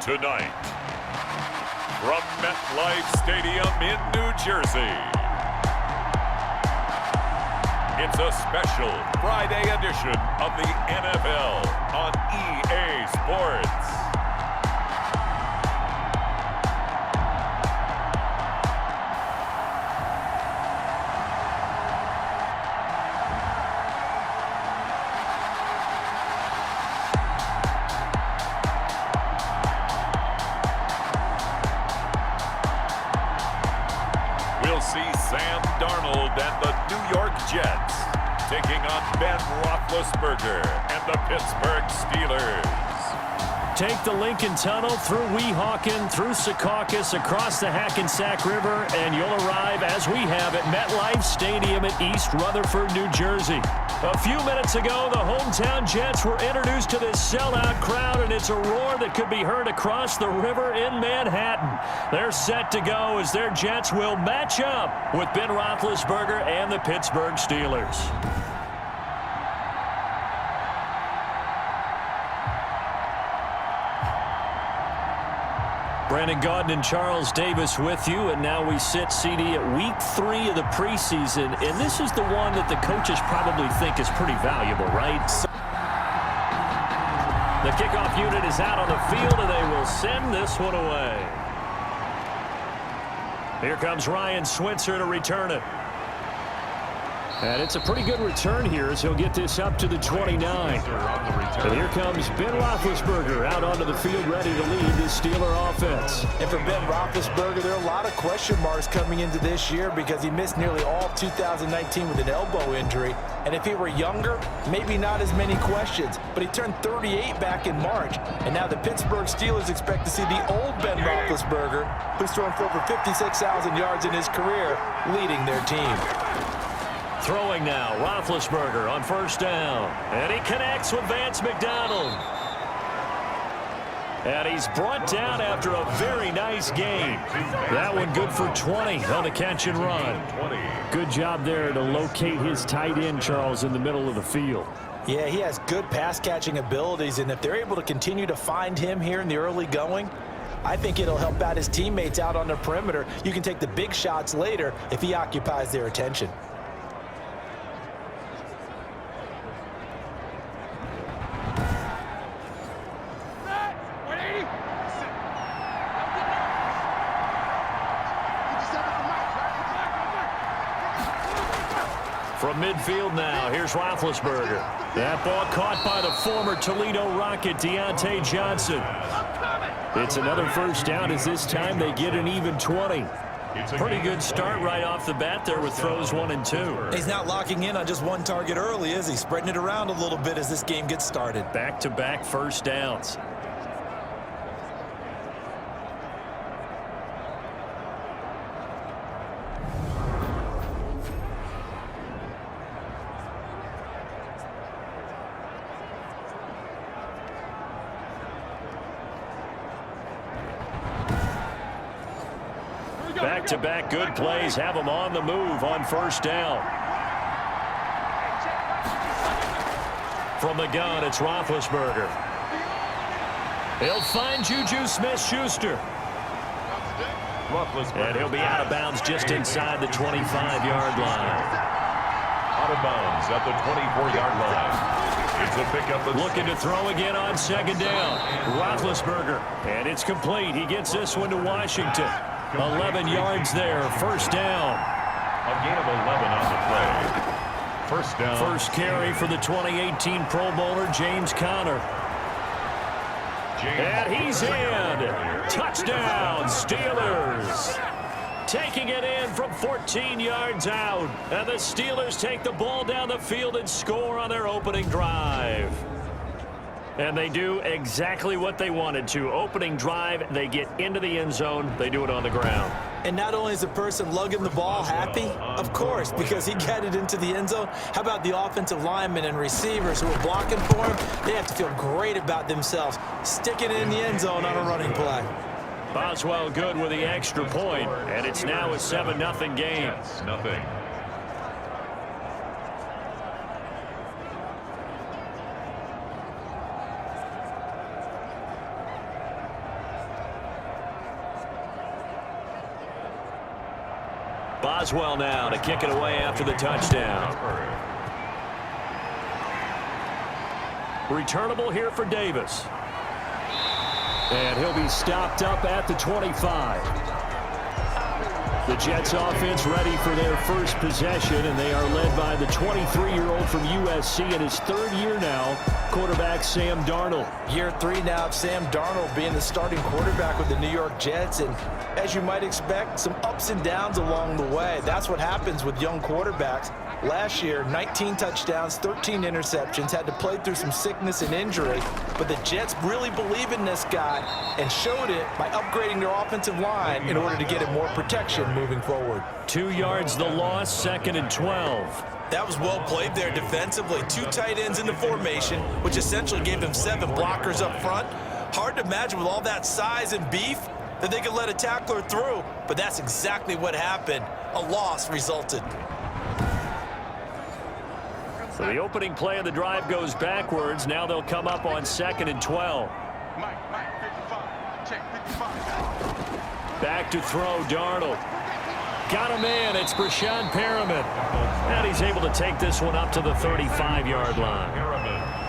Tonight, from Metlife Stadium in New Jersey, it's a special Friday edition of the NFL on EA Sports. We'll see Sam Darnold and the New York Jets taking on Ben Roethlisberger and the Pittsburgh Steelers. Take the Lincoln Tunnel through Weehawken, through Secaucus, across the Hackensack River, and you'll arrive, as we have, at Metlife Stadium in East Rutherford, New Jersey. A few minutes ago, the hometown Jets were introduced to this sellout crowd, and it's a roar that could be heard across the river in Manhattan. They're set to go as their Jets will match up with Ben Roethlisberger and the Pittsburgh Steelers. Brandon Gaudin and Charles Davis with you, and now we sit, CD, at week 3 of the preseason, and this is the one that the coaches probably think is pretty valuable, right? The kickoff unit is out on the field, and they will send this one away. Here comes Ryan Switzer to return it. And it's a pretty good return here as he'll get this up to the 29. And here comes Ben Roethlisberger out onto the field ready to lead this Steeler offense. And for Ben Roethlisberger, there are a lot of question marks coming into this year because he missed nearly all 2019 with an elbow injury. And if he were younger, maybe not as many questions. But he turned 38 back in March. And now the Pittsburgh Steelers expect to see the old Ben Roethlisberger, who's thrown for over 56,000 yards in his career, leading their team. Throwing now, Roethlisberger on first down. And he connects with Vance McDonald. And he's brought down after a very nice game. That one good for 20 on the catch and run. Good job there to locate his tight end, Charles, in the middle of the field. Yeah, he has good pass-catching abilities, and if they're able to continue to find him here in the early going, I think it'll help out his teammates out on the perimeter. You can take the big shots later if he occupies their attention. From midfield now, here's Roethlisberger. That ball caught by the former Toledo Rocket, Deontay Johnson. It's another first down as this time they get an even 20. Pretty good start right off the bat there with throws 1 and 2. He's not locking in on just one target early, is he? Spreading it around a little bit as this game gets started. Back-to-back first downs. Back-to-back good plays have them on the move on first down. From the gun, it's Roethlisberger. He'll find Juju Smith-Schuster. And he'll be out of bounds just inside the 25-yard line. Out of bounds at the 24-yard line. It's a pickup. Looking to throw again on second down. Roethlisberger. And it's complete. He gets this one to Washington. 11 yards there, first down. A gain of 11 on the play. First down. First carry for the 2018 Pro Bowler, James Conner. And he's in. Touchdown, Steelers. Taking it in from 14 yards out. And the Steelers take the ball down the field and score on their opening drive. And they do exactly what they wanted to. Opening drive, they get into the end zone. They do it on the ground. And not only is the person lugging the ball happy, of course, because he got it into the end zone. How about the offensive linemen and receivers who are blocking for him? They have to feel great about themselves, sticking it in the end zone on a running play. Boswell good with the extra point, and it's now a 7-0 game. Nothing. Boswell now to kick it away after the touchdown. Returnable here for Davis. And he'll be stopped up at the 25. The Jets offense ready for their first possession, and they are led by the 23-year-old from USC in his third year now, quarterback Sam Darnold. Year 3 now of Sam Darnold being the starting quarterback with the New York Jets, and as you might expect, some ups and downs along the way. That's what happens with young quarterbacks. Last year, 19 touchdowns, 13 interceptions, had to play through some sickness and injury, but the Jets really believe in this guy and showed it by upgrading their offensive line in order to get him more protection moving forward. 2 yards the loss, 2nd and 12. That was well played there defensively. 2 tight ends in the formation, which essentially gave them 7 blockers up front. Hard to imagine with all that size and beef that they could let a tackler through, but that's exactly what happened. A loss resulted. So the opening play of the drive goes backwards. Now they'll come up on 2nd and 12. Back to throw, Darnold. Got him in. It's Brashad Perriman. And he's able to take this one up to the 35-yard line.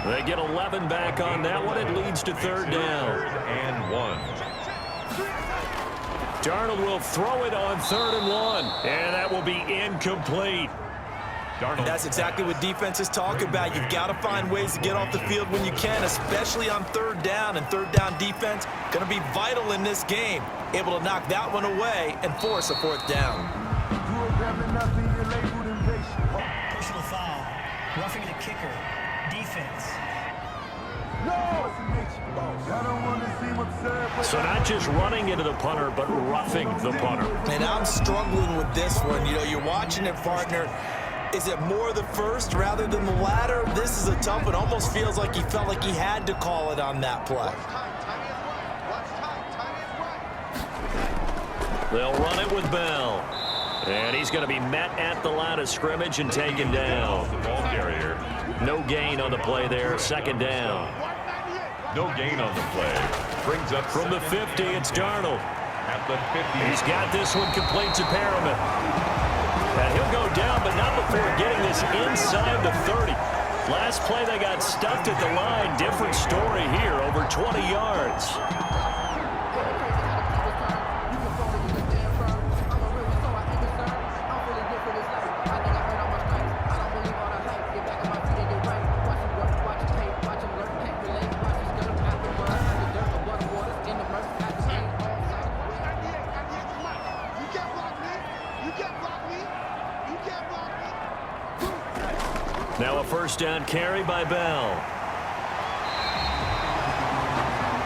They get 11 back on that one. It leads to 3rd down. 3rd and 1. Darnold will throw it on 3rd and 1. And that will be incomplete. And that's exactly what defenses talk about. You've got to find ways to get off the field when you can, especially on 3rd down. And 3rd down defense going to be vital in this game. Able to knock that one away and force a 4th down. Personal foul. Roughing the kicker. Defense. So not just running into the punter, but roughing the punter. And I'm struggling with this one. You know, you're watching it, partner. Is it more the first rather than the latter? This is a tough one. Almost feels like he felt like he had to call it on that play. They'll run it with Bell. And he's going to be met at the line of scrimmage and taken down. The ball carrier. No gain on the play there. 2nd down. No gain on the play. Brings up From the 50, it's Darnold. At the 50. He's got this one complete to Perriman. And he'll go down, but not before getting this inside the 30. Last play, they got stuffed at the line. Different story here, over 20 yards. Now a 1st down carry by Bell.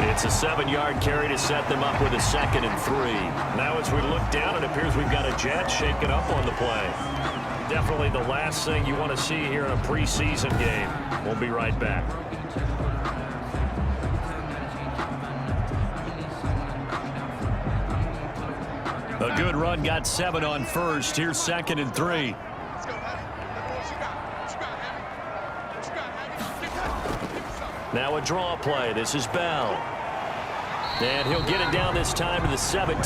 It's a 7-yard carry to set them up with a 2nd and 3. Now as we look down, it appears we've got a Jet shaking up on the play. Definitely the last thing you want to see here in a preseason game. We'll be right back. A good run, got 7 on 1st. Here's 2nd and 3. Now a draw play. This is Bell. And he'll get it down this time to the 17.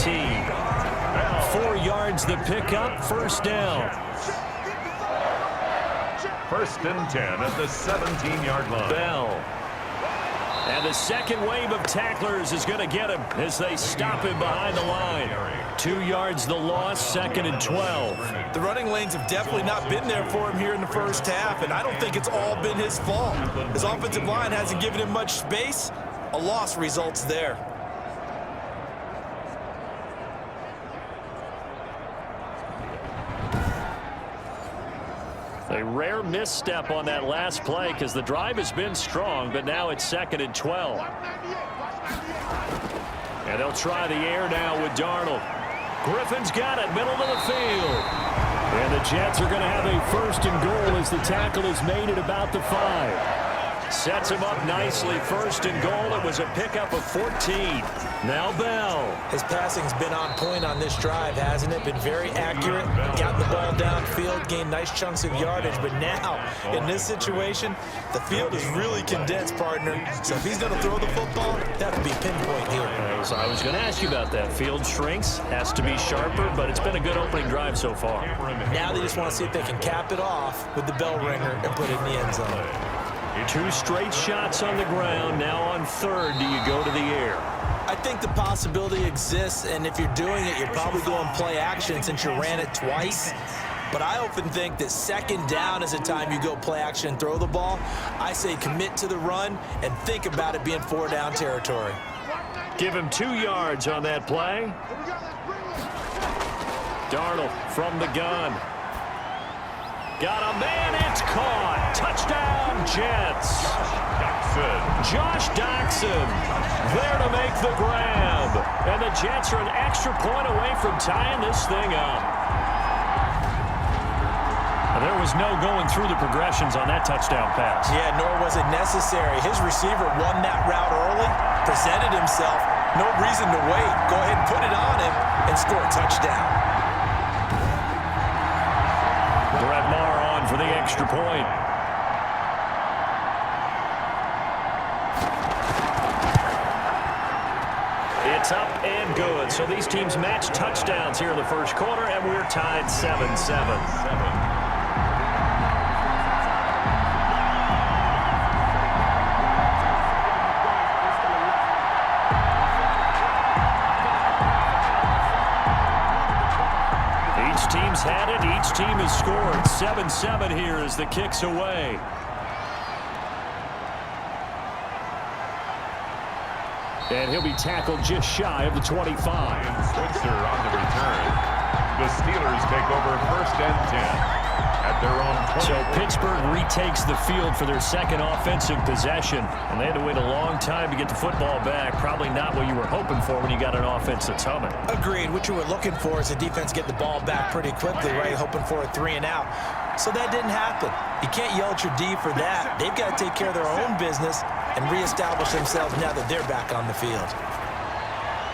4 yards the pickup. 1st down. 1st and 10 at the 17-yard line. Bell. And the second wave of tacklers is going to get him as they stop him behind the line. 2 yards the loss, 2nd and 12. The running lanes have definitely not been there for him here in the first half, and I don't think it's all been his fault. His offensive line hasn't given him much space. A loss results there. A rare misstep on that last play because the drive has been strong, but now it's 2nd and 12. And they'll try the air now with Darnold. Griffin's got it, middle of the field. And the Jets are going to have a 1st and goal as the tackle is made at about the 5. Sets him up nicely. First and goal. It was a pickup of 14. Now Bell. His passing's been on point on this drive, hasn't it? Been very accurate. Got the ball downfield, gained nice chunks of yardage. But now, in this situation, the field is really condensed, partner. So if he's going to throw the football, that would be pinpoint here. I was going to ask you about that. Field shrinks. Has to be sharper, but it's been a good opening drive so far. Now they just want to see if they can cap it off with the bell ringer and put it in the end zone. 2 straight shots on the ground. Now on third, do you go to the air? I think the possibility exists, and if you're doing it, you're probably going play action since you ran it twice. But I often think that second down is a time you go play action and throw the ball. I say commit to the run and think about it being 4-down territory. Give him 2 yards on that play. Darnold from the gun. Got a man, it's caught. Touchdown, Jets. Josh Doxson there to make the grab. And the Jets are an extra point away from tying this thing up. There was no going through the progressions on that touchdown pass. Yeah, nor was it necessary. His receiver won that route early, presented himself. No reason to wait. Go ahead and put it on him and score a touchdown. Brett Maher on for the extra point. It's up and good. So these teams match touchdowns here in the first quarter, and we're tied 7-7. Team's had it. Each team has scored. 7-7 here as the kick's away. And he'll be tackled just shy of the 25. Switzer on the return. The Steelers take over 1st and 10 at their own 20. So Pittsburgh retakes the field for their second offensive possession. And they had to wait a long time to get the football back. Probably not what you were hoping for when you got an offense that's humming. Agreed. What you were looking for is the defense get the ball back pretty quickly, right? Hoping for a 3-and-out. So that didn't happen. You can't yell at your D for that. They've got to take care of their own business and reestablish themselves now that they're back on the field.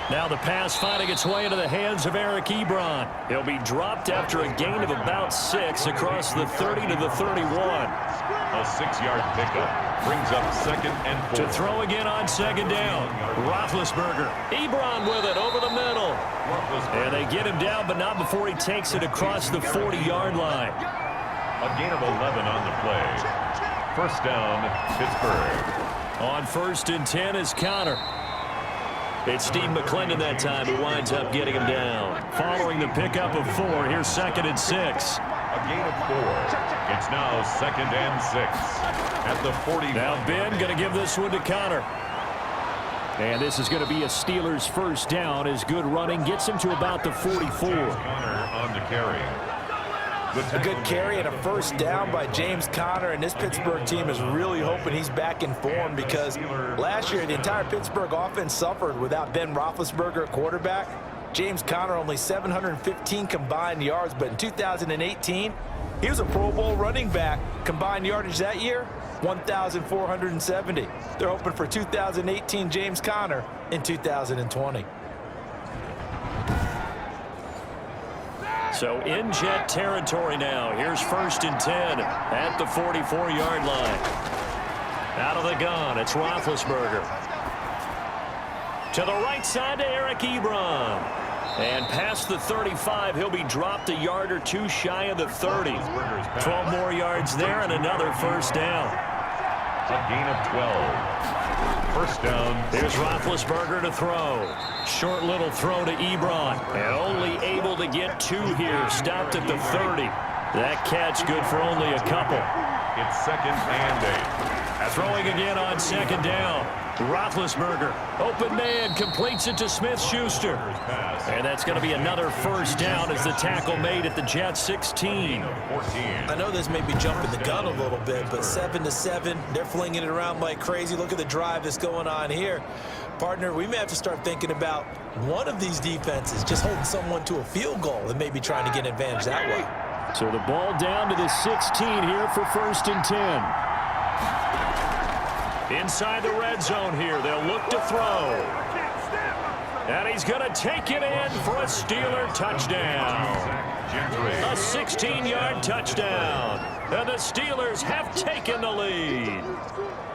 Now the pass finding its way into the hands of Eric Ebron. He'll be dropped after a gain of about 6 across the 30 to the 31. A 6-yard pickup brings up 2nd and 4. To throw again on 2nd down. Roethlisberger. Ebron with it over the middle. And they get him down, but not before he takes it across the 40-yard line. A gain of 11 on the play. 1st down, Pittsburgh. On 1st and 10 is Connor. It's Steve McClendon that time who winds up getting him down. Following the pickup of 4, here's 2nd and 6. A gain of 4. It's now 2nd and 6 at the 40. Now Ben going to give this one to Connor. And this is going to be a Steelers 1st down as good running gets him to about the 44. Conner on the carry. A good carry and a 1st down by James Conner, and this Pittsburgh team is really hoping he's back in form because last year the entire Pittsburgh offense suffered without Ben Roethlisberger at quarterback. James Conner only 715 combined yards, but in 2018 he was a Pro Bowl running back. Combined yardage that year, 1,470. They're hoping for 2018 James Conner in 2020. So in Jet territory now. Here's 1st and 10 at the 44-yard line. Out of the gun, it's Roethlisberger. To the right side to Eric Ebron. And past the 35, he'll be dropped a yard or 2 shy of the 30. 12 more yards there and another 1st down. A gain of 12. 1st down. Here's Roethlisberger to throw. Short little throw to Ebron. And only able to get 2 here. Stopped at the 30. That catch good for only a couple. It's 2nd and 8. Throwing again on 2nd down. Roethlisberger. Open man. Completes it to Smith-Schuster. And that's going to be another 1st down as the tackle made at the Jets 16. I know this may be jumping the gun a little bit, but 7-7, they're flinging it around like crazy. Look at the drive that's going on here. Partner, we may have to start thinking about one of these defenses just holding someone to a field goal and maybe trying to get an advantage that way. So the ball down to the 16 here for 1st and 10. Inside the red zone here, they'll look to throw. And he's going to take it in for a Steeler touchdown. A 16-yard touchdown. And the Steelers have taken the lead.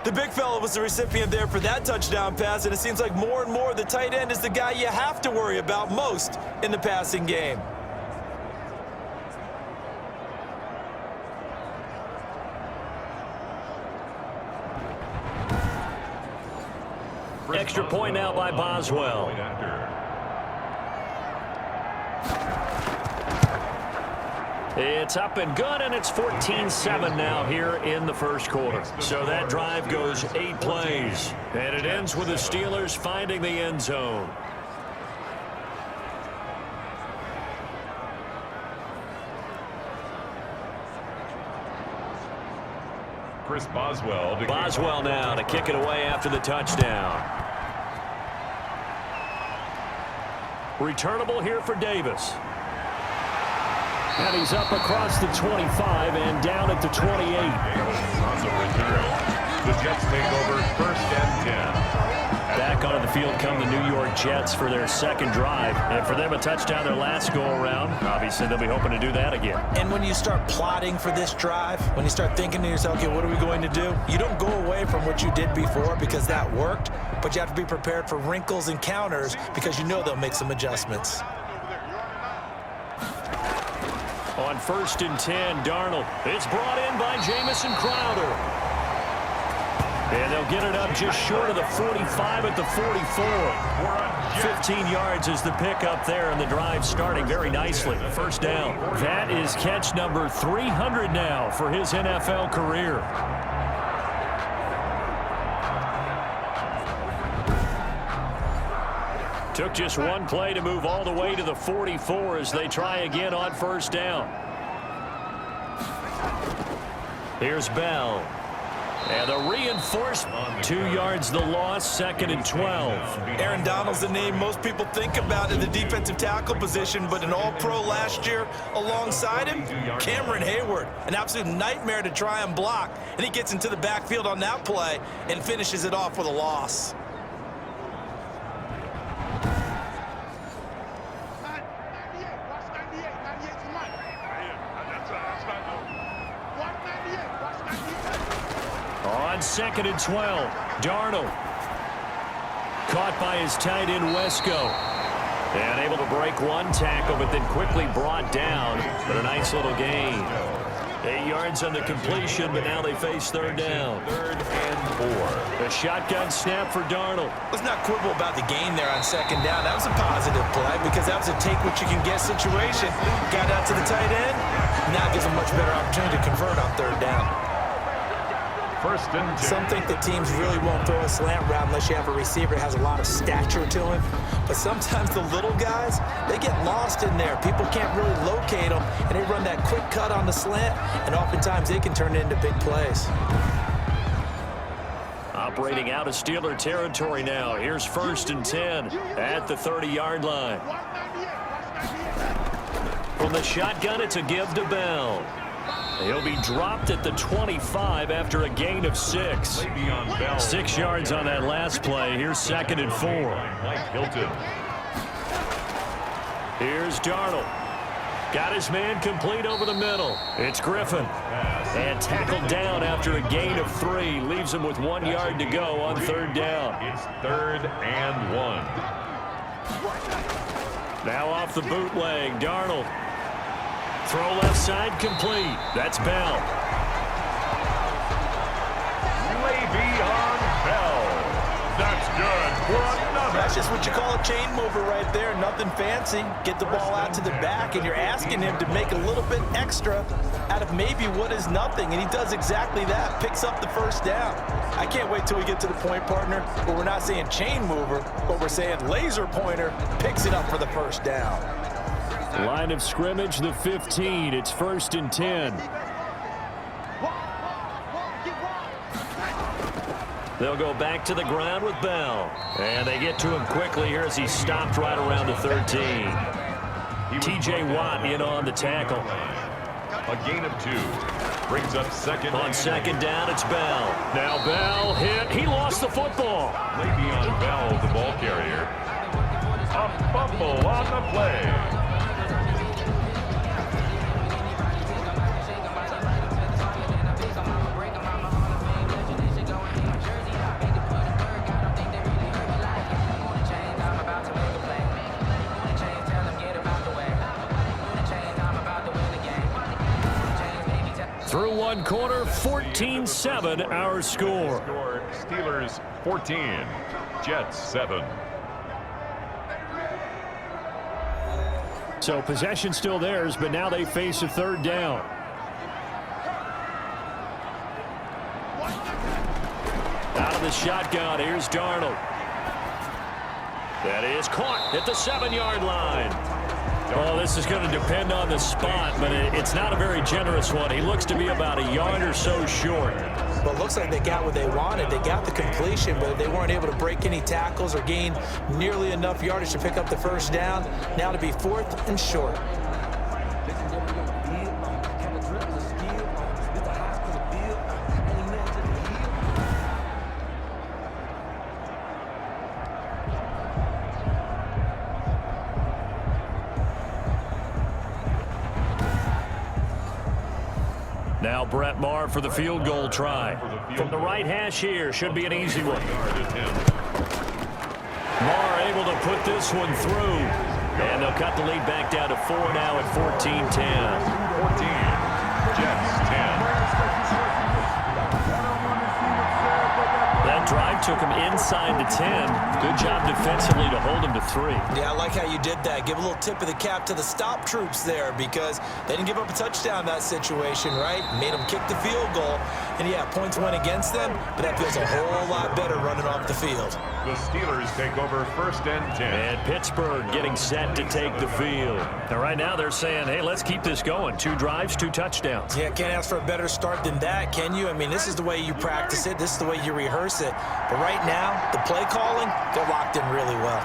The big fella was the recipient there for that touchdown pass, and it seems like more and more the tight end is the guy you have to worry about most in the passing game. Extra point now by Boswell. It's up and good, and it's 14-7 now here in the first quarter. So that drive goes 8 plays, and it ends with the Steelers finding the end zone. Chris Boswell. Boswell now to kick it away after the touchdown. Returnable here for Davis. And he's up across the 25 and down at the 28. On the return, the Jets take over 1st and 10. Back onto the field come the New York Jets for their second drive. And for them, a touchdown their last go-around. Obviously, they'll be hoping to do that again. And when you start plotting for this drive, when you start thinking to yourself, okay, what are we going to do? You don't go away from what you did before because that worked, but you have to be prepared for wrinkles and counters because you know they'll make some adjustments. On 1st and 10, Darnold. It's brought in by Jamison Crowder. And they'll get it up just short of the 45 at the 44. 15 yards is the pickup there, and the drive starting very nicely. First down. That is catch number 300 now for his NFL career. Took just one play to move all the way to the 44 as they try again on first down. Here's Bell. And the reinforcement. 2 yards the loss, 2nd and 12. Aaron Donald's the name most people think about in the defensive tackle position, but an all-pro last year alongside him, Cameron Hayward. An absolute nightmare to try and block, and he gets into the backfield on that play and finishes it off with a loss. On 2nd and 12, Darnold. Caught by his tight end, Wesco. And able to break one tackle, but then quickly brought down. But a nice little gain. 8 yards on the completion, but now they face 3rd down. 3rd and 4. A shotgun snap for Darnold. Let's not quibble about the gain there on 2nd down. That was a positive play because that was a take-what-you-can-get situation. Got out to the tight end. Now gives a much better opportunity to convert on 3rd down. 1st and 10. Some think the teams really won't throw a slant route unless you have a receiver that has a lot of stature to him. But sometimes the little guys, they get lost in there. People can't really locate them, and they run that quick cut on the slant, and oftentimes they can turn it into big plays. Operating out of Steeler territory now. Here's 1st and 10 at the 30-yard line. From the shotgun, it's a give to Bell. He'll be dropped at the 25 after a gain of 6. 6 yards on that last play. Here's 2nd and 4. Here's Darnold. Got his man complete over the middle. It's Griffin. And tackled down after a gain of 3. Leaves him with 1 yard to go on 3rd down. It's 3rd and 1. Now off the bootleg, Darnold. Throw left side complete. That's Bell. Le'Veon Bell. That's good for another. That's just what you call a chain mover right there. Nothing fancy. Get the ball out to the back, and you're asking him to make a little bit extra out of maybe what is nothing, and he does exactly that. Picks up the 1st down. I can't wait till we get to the point, partner, where we're not saying chain mover, but we're saying laser pointer picks it up for the 1st down. Line of scrimmage, the 15. It's 1st and 10. They'll go back to the ground with Bell. And they get to him quickly here as he stopped right around the 13. T.J. Watt in on the tackle. A gain of 2. Brings up second. On second down, it's Bell. Now Bell hit. He lost the football. Le'Veon Bell, the ball carrier. A fumble on the play. Through one quarter, 14-7 our score. Steelers 14, Jets 7. So possession still theirs, but now they face a third down. Out of the shotgun, here's Darnold. That is caught at the 7-yard line. Oh, this is going to depend on the spot, but it's not a very generous one. He looks to be about a yard or so short. Well, it looks like they got what they wanted. They got the completion, but they weren't able to break any tackles or gain nearly enough yardage to pick up the first down. Now to be 4th and short. Now Brett Maher for the field goal try. From the right hash here, should be an easy one. Maher able to put this one through. And they'll cut the lead back down to 4 now at 14-10. 14, Jets 10. That drive took him inside the 10. Good job defensively to hold him to 3. Yeah, I like how you did that. Give a little tip of the cap to the stop troops there because they didn't give up a touchdown in that situation, right? Made them kick the field goal. And, yeah, points went against them, but that feels a whole lot better running off the field. The Steelers take over 1st and 10. And Pittsburgh getting set to take the field. Now, right now they're saying, hey, let's keep this going. 2 drives, 2 touchdowns. Yeah, can't ask for a better start than that, can you? I mean, this is the way you practice it. This is the way you rehearse it. But right now, the play calling, they're locked in really well.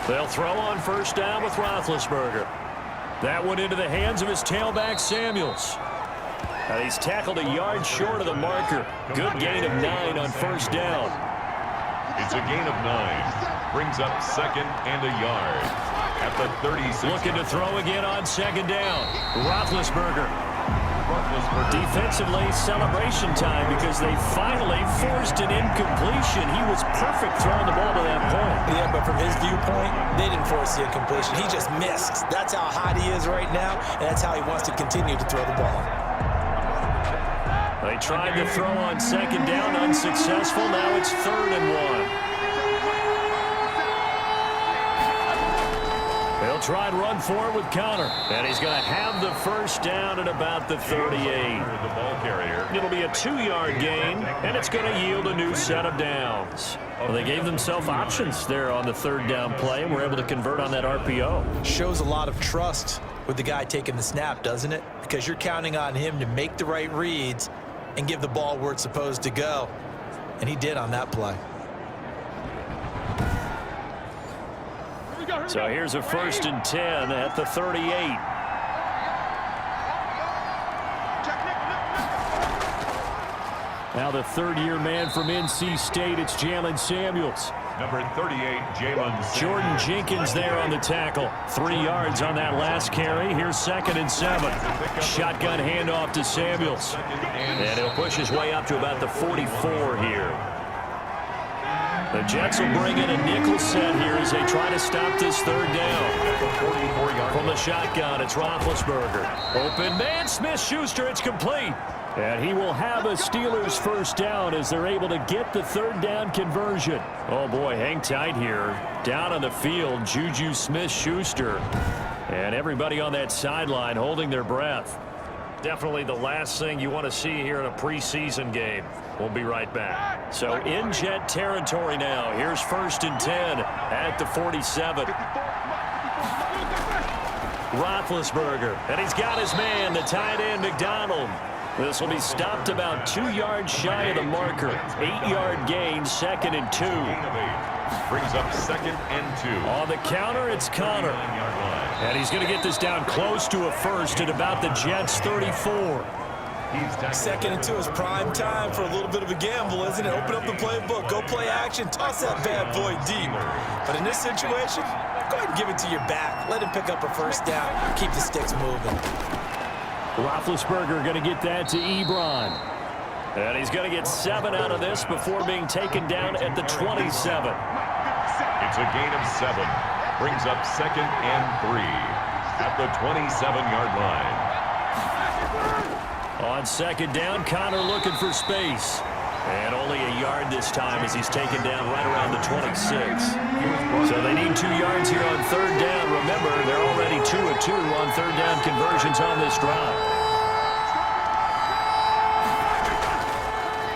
They'll throw on first down with Roethlisberger. That went into the hands of his tailback, Samuels. And he's tackled a yard short of the marker. Good gain of 9 on first down. It's a gain of 9. Brings up 2nd and a yard. At the 36. Looking to throw again on 2nd down. Roethlisberger. Defensively, celebration time because they finally forced an incompletion. He was perfect throwing the ball to that point. Yeah, but from his viewpoint, they didn't force the incompletion. He just missed. That's how hot he is right now, and that's how he wants to continue to throw the ball. They tried to throw on 2nd down, unsuccessful. Now it's 3rd and 1. They'll try and run forward with Connor. And he's going to have the first down at about the 38. The ball carrier. It'll be a 2-yard gain, and it's going to yield a new set of downs. Well, they gave themselves options there on the 3rd down play, and were able to convert on that RPO. Shows a lot of trust with the guy taking the snap, doesn't it? Because you're counting on him to make the right reads and give the ball where it's supposed to go. And he did on that play. So here's a 1st and 10 at the 38. Now the 3rd-year man from NC State, it's Jalen Samuels. Number 38, Jalen Samuels. Jordan Jenkins there on the tackle. 3 yards on that last carry. Here's 2nd and 7. Shotgun handoff to Samuels. And he'll push his way up to about the 44 here. The Jets will bring in a nickel set here as they try to stop this 3rd down. From the shotgun, it's Roethlisberger. Open man, Smith-Schuster, it's complete. And he will have a Steelers first down as they're able to get the 3rd down conversion. Oh, boy, hang tight here. Down on the field, Juju Smith-Schuster. And everybody on that sideline holding their breath. Definitely the last thing you want to see here in a preseason game. We'll be right back. So in Jet territory now. Here's 1st and 10 at the 47. Roethlisberger, and he's got his man, the tight end, McDonald. This will be stopped about 2 yards shy of the marker. 8-yard gain, 2nd and 2. Brings up 2nd and 2. On the counter, it's Connor. And he's going to get this down close to a first at about the Jets' 34. Second and 2 is prime time for a little bit of a gamble, isn't it? Open up the playbook, go play action, toss that bad boy deep. But in this situation, go ahead and give it to your back. Let him pick up a first down, keep the sticks moving. Roethlisberger going to get that to Ebron. And he's going to get 7 out of this before being taken down at the 27. It's a gain of 7. Brings up 2nd and 3 at the 27-yard line. On 2nd down, Connor looking for space. And only a yard this time as he's taken down right around the 26. So they need 2 yards here on 3rd down. Remember, they're already 2 of 2 on 3rd down conversions on this drive.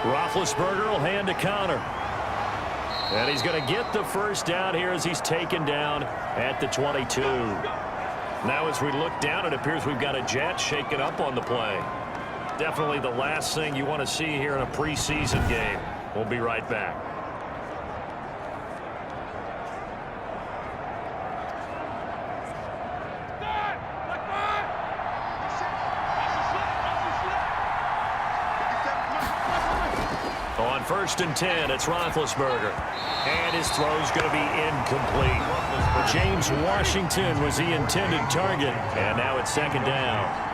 Roethlisberger will hand to Connor. And he's going to get the first down here as he's taken down at the 22. Now as we look down, it appears we've got a Jet shaking up on the play. Definitely the last thing you want to see here in a preseason game. We'll be right back. On 1st and 10, it's Roethlisberger. And his throw's going to be incomplete. James Washington was the intended target. And now it's 2nd down.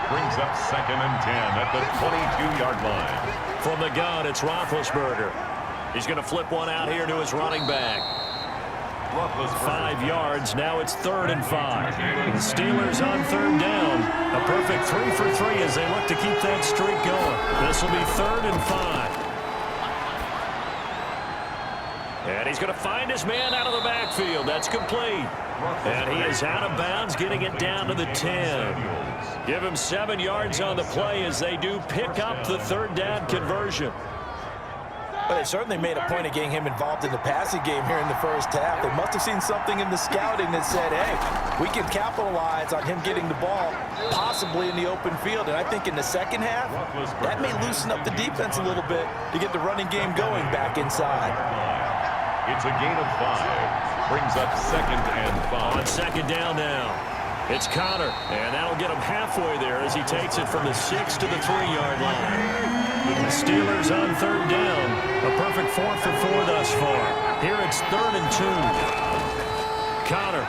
Brings up 2nd and 10 at the 22-yard line. From the gun, it's Roethlisberger. He's going to flip one out here to his running back. 5 yards. Now it's 3rd and 5. The Steelers on 3rd down. A perfect 3 for 3 as they look to keep that streak going. This will be 3rd and 5. And he's going to find his man out of the backfield. That's complete. And he is out of bounds, getting it down to the 10. Give him 7 yards on the play as they do pick up the 3rd down conversion. But they certainly made a point of getting him involved in the passing game here in the first half. They must have seen something in the scouting that said, hey, we can capitalize on him getting the ball, possibly in the open field. And I think in the second half, that may loosen up the defense a little bit to get the running game going back inside. It's a gain of 5. Brings up 2nd and 5. On 2nd down now, it's Connor. And that'll get him halfway there as he takes it from the 6 to the 3-yard line. The Steelers on 3rd down. A perfect 4 for 4 thus far. Here it's 3rd and 2. Connor.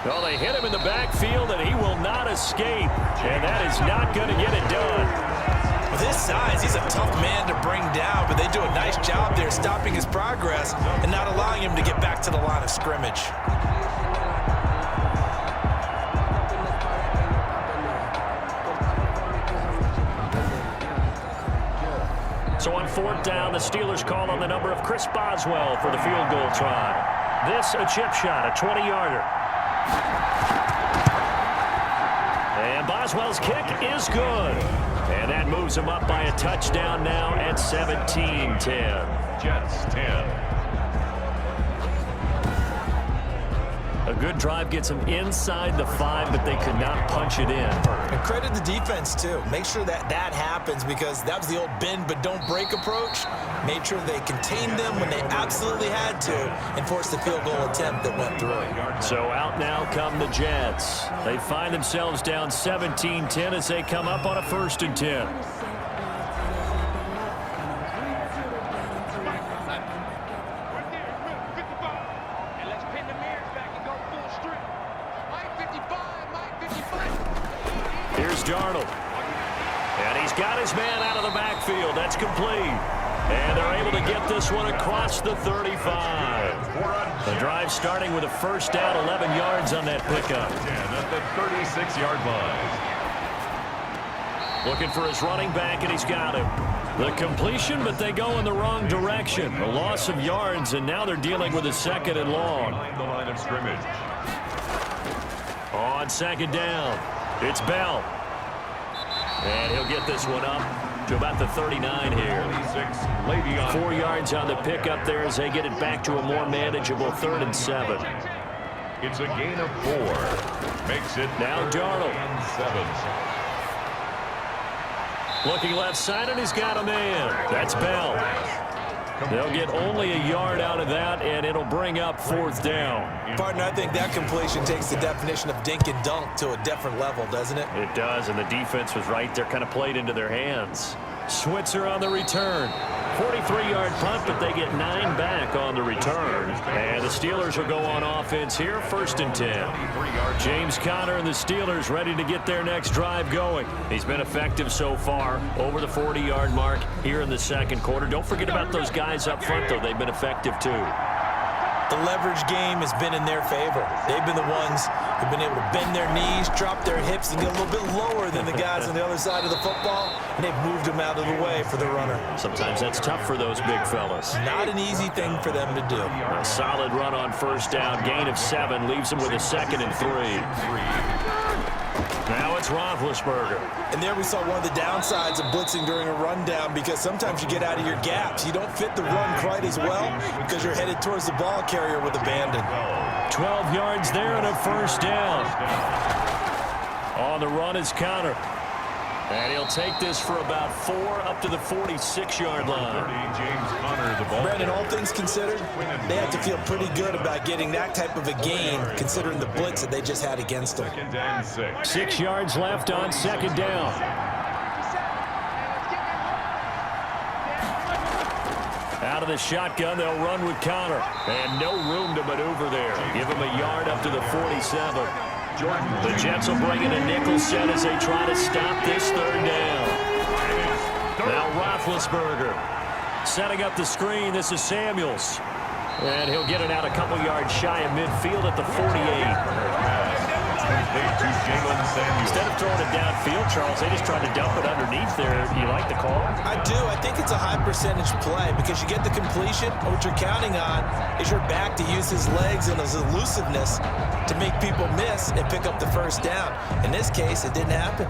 Well, they hit him in the backfield, and he will not escape. And that is not going to get it done. With his size, he's a tough man to bring down, but they do a nice job there stopping his progress and not allowing him to get back to the line of scrimmage. So on 4th down, the Steelers call on the number of Chris Boswell for the field goal try. This a chip shot, a 20-yarder. And Boswell's kick is good. And that moves him up by a touchdown now at 17-10. Jets 10. A good drive gets them inside the 5, but they could not punch it in. And credit the defense, too. Make sure that happens because that was the old bend but don't break approach. Made sure they contained them when they absolutely had to and forced the field goal attempt that went through. So out now come the Jets. They find themselves down 17-10 as they come up on a 1st and 10. Here's Darnold. And he's got his man out of the backfield. That's complete. And they're able to get this one across the 35. The drive starting with a first down, 11 yards on that pickup. At the 36-yard line. Looking for his running back, and he's got him. The completion, but they go in the wrong direction. A loss of yards, and now they're dealing with a 2nd and long. The line of scrimmage. On 2nd down, it's Bell. And he'll get this one up to about the 39 here. 4 yards on the pickup there as they get it back to a more manageable 3rd and 7. It's a gain of 4. Makes it now Darnold. 7. Looking left side, and he's got a man. That's Bell. They'll get only a yard out of that, and it'll bring up 4th down. Partner, I think that completion takes the definition of dink and dunk to a different level, doesn't it? It does, and the defense was right there, kind of played into their hands. Switzer on the return. 43-yard punt, but they get 9 back on the return. And the Steelers will go on offense here, 1st and 10. James Conner and the Steelers ready to get their next drive going. He's been effective so far, over the 40-yard mark here in the 2nd quarter. Don't forget about those guys up front, though. They've been effective, too. The leverage game has been in their favor. They've been the ones who've been able to bend their knees, drop their hips, and get a little bit lower than the guys on the other side of the football, and they've moved them out of the way for the runner. Sometimes that's tough for those big fellas. Not an easy thing for them to do. A solid run on 1st down, gain of 7, leaves them with a 2nd and 3. Now it's Roethlisberger. And there we saw one of the downsides of blitzing during a rundown, because sometimes you get out of your gaps. You don't fit the run quite as well because you're headed towards the ball carrier with abandon. 12 yards there and a 1st down. On the run is Conner. And he'll take this for about 4 up to the 46-yard line. Brandon, all things considered, they have to feel pretty good about getting that type of a gain, considering the blitz that they just had against them. 6 yards left on 2nd down. Out of the shotgun, they'll run with Conner. And no room to maneuver there. Give him a yard up to the 47. The Jets will bring in a nickel set as they try to stop this 3rd down. Now Roethlisberger setting up the screen. This is Samuels. And he'll get it out a couple yards shy of midfield at the 48. Instead of throwing it downfield, Charles, they just tried to dump it underneath there. Do you like the call? I do. I think it's a high percentage play because you get the completion, and what you're counting on is your back to use his legs and his elusiveness to make people miss and pick up the 1st down. In this case, it didn't happen.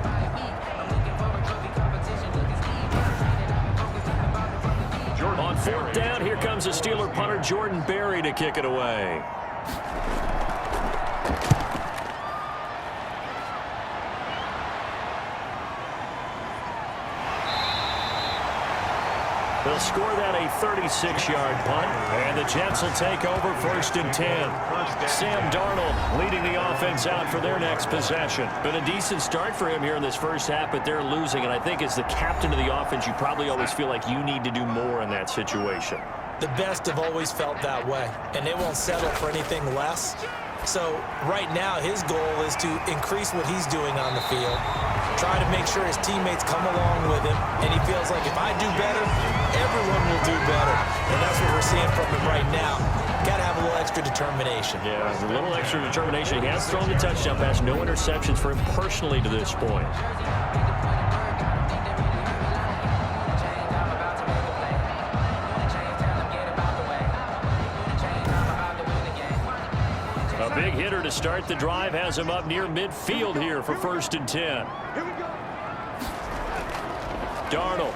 On 4th down, here comes the Steeler punter Jordan Berry to kick it away. They'll score that a 36-yard punt, and the Jets will take over 1st and 10. Sam Darnold leading the offense out for their next possession. Been a decent start for him here in this 1st half, but they're losing, and I think as the captain of the offense, you probably always feel like you need to do more in that situation. The best have always felt that way, and they won't settle for anything less. So right now, his goal is to increase what he's doing on the field, try to make sure his teammates come along with him, and he feels like if I do better, everyone will do better. And that's what we're seeing from him right now. Got to have a little extra determination. Yeah, a little extra determination. He has thrown the touchdown pass, no interceptions for him personally to this point. A big hitter to start the drive has him up near midfield here for 1st and 10. Darnold.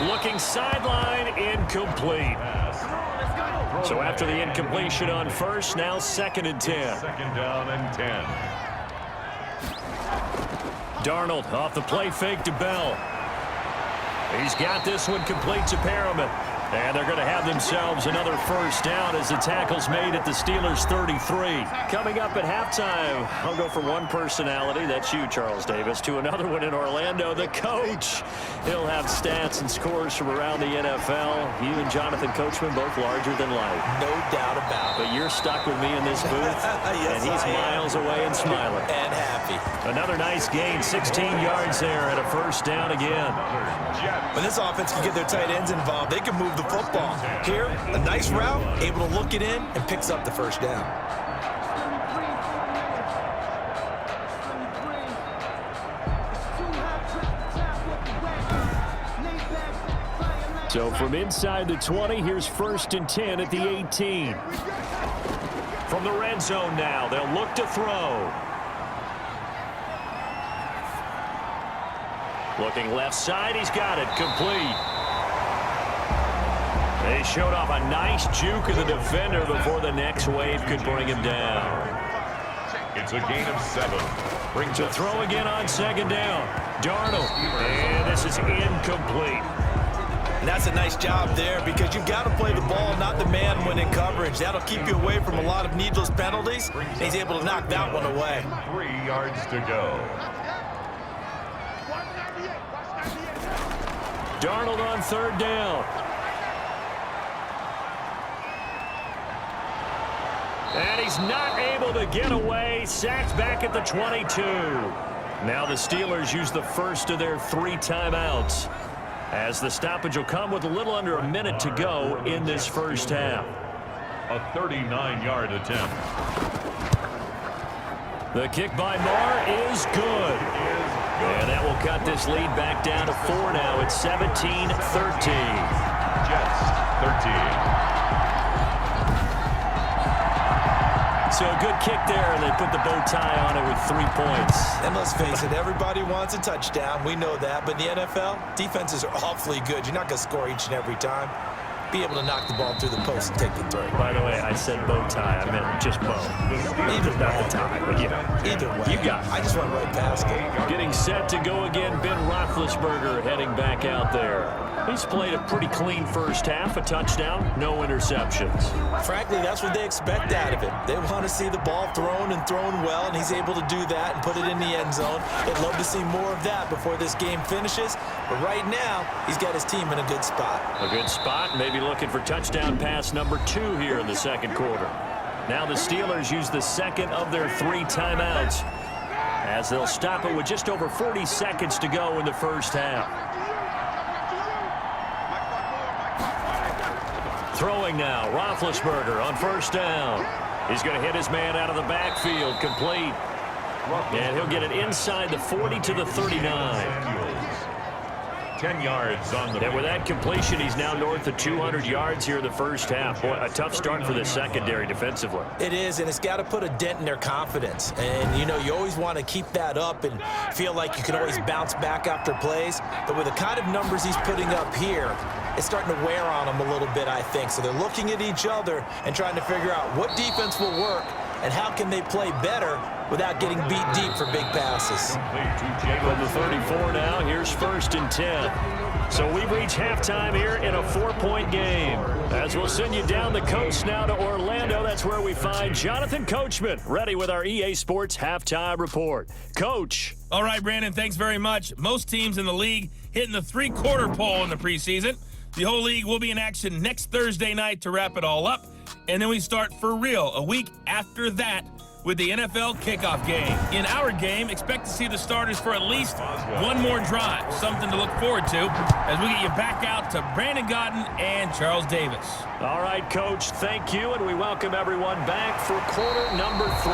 Looking sideline, incomplete. So after the incompletion on 1st, now 2nd and 10. 2nd down and 10. Darnold off the play fake to Bell. He's got this one complete to Perriman. And they're going to have themselves another 1st down as the tackle's made at the Steelers' 33. Coming up at halftime, I'll go from one personality, that's you, Charles Davis, to another one in Orlando, the coach. He'll have stats and scores from around the NFL. You and Jonathan Coachman both larger than life. No doubt about it. But you're stuck with me in this booth, yes, and he's miles away and smiling. And happy. Another nice gain, 16 yards there and a 1st down again. When this offense can get their tight ends involved, they can move the football. Here, a nice route, able to look it in, and picks up the 1st down. So from inside the 20, here's 1st and 10 at the 18. From the red zone now, they'll look to throw. Looking left side, he's got it, complete. They showed off a nice juke of the defender before the next wave could bring him down. It's a gain of 7. Brings To throw again on second down. Darnold. And this is incomplete. And that's a nice job there because you've got to play the ball, not the man when in coverage. That'll keep you away from a lot of needless penalties. And he's able to knock that one away. 3 yards to go. Darnold on third down. And he's not able to get away. Sacked back at the 22. Now the Steelers use the first of their 3 timeouts, as the stoppage will come with a little under a minute to go in this first half. A 39-yard attempt. The kick by Marr is good. And that will cut this lead back down to 4 now. It's 17-13. Jets 13. So a good kick there, and they put the bow tie on it with 3 points. And let's face it, everybody wants a touchdown. We know that. But in the NFL, defenses are awfully good. You're not going to score each and every time. Be able to knock the ball through the post and take the throw. By the way, I said bow tie. I meant just bow. Either Not way. the tie, but yeah. Either way. You got it. I just went right past it. Getting set to go again, Ben Roethlisberger heading back out there. He's played a pretty clean first half, a touchdown, no interceptions. Frankly, that's what they expect out of him. They want to see the ball thrown and thrown well, and he's able to do that and put it in the end zone. They'd love to see more of that before this game finishes. But right now, he's got his team in a good spot. A good spot, maybe looking for touchdown pass number 2 here in the second quarter. Now the Steelers use the second of their 3 timeouts, as they'll stop it with just over 40 seconds to go in the first half. Throwing now, Roethlisberger on first down. He's going to hit his man out of the backfield, complete. And he'll get it inside the 40 to the 39. 10 yards on the. And with that completion, he's now north of 200 yards here in the first half. Boy, a tough start for the secondary defensively. It is, and it's got to put a dent in their confidence. And, you know, you always want to keep that up and feel like you can always bounce back after plays. But with the kind of numbers he's putting up here, it's starting to wear on them a little bit, I think. So they're looking at each other and trying to figure out what defense will work and how can they play better without getting beat deep for big passes. From the 34 now, here's 1st and 10. So we've reached halftime here in a 4-point game. As we'll send you down the coast now to Orlando, that's where we find Jonathan Coachman, ready with our EA Sports Halftime Report. Coach. All right, Brandon, thanks very much. Most teams in the league hitting the 3-quarter pole in the preseason. The whole league will be in action next Thursday night to wrap it all up. And then we start for real a week after that with the NFL kickoff game. In our game, expect to see the starters for at least one more drive, something to look forward to as we get you back out to Brandon Gaudin and Charles Davis. All right, Coach, thank you, and we welcome everyone back for quarter number 3.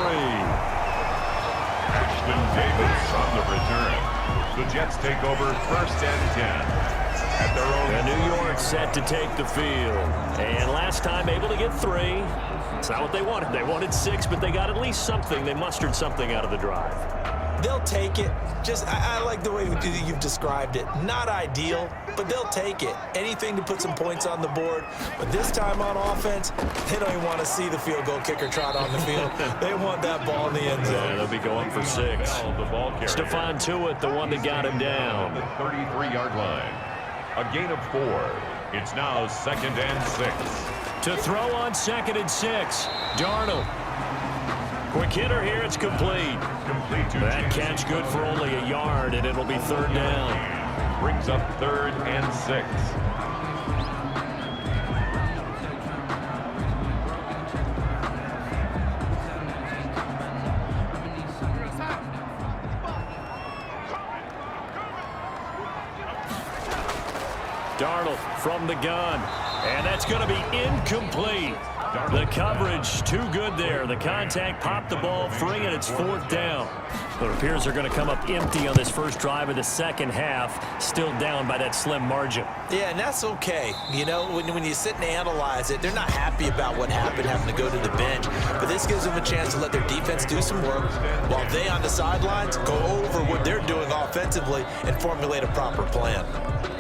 Ashton Davis on the return. The Jets take over 1st and 10. At their own. And New York set to take the field. And last time able to get 3. It's not what they wanted. They wanted 6, but they got at least something. They mustered something out of the drive. They'll take it. Just, I like the way you've described it. Not ideal, but they'll take it. Anything to put some points on the board. But this time on offense, they don't even want to see the field goal kicker trot on the field. They want that ball in the end zone. Yeah, they'll be going for 6. The ball carrier. Stephon Tuitt, the one that got him down. The 33-yard line. A gain of 4. It's now 2nd and 6. To throw on 2nd and 6. Darnold. Quick hitter here. It's complete. That catch good for only a yard, and it'll be 3rd down. Brings up 3rd and 6. Darnold from the gun, and that's going to be incomplete. The coverage too good there. The contact popped the ball free, and it's 4th down. But it appears they're going to come up empty on this first drive of the second half, still down by that slim margin. Yeah, and that's okay. You know, when you sit and analyze it, they're not happy about what happened, having to go to the bench. But this gives them a chance to let their defense do some work while they on the sidelines go over what they're doing offensively and formulate a proper plan.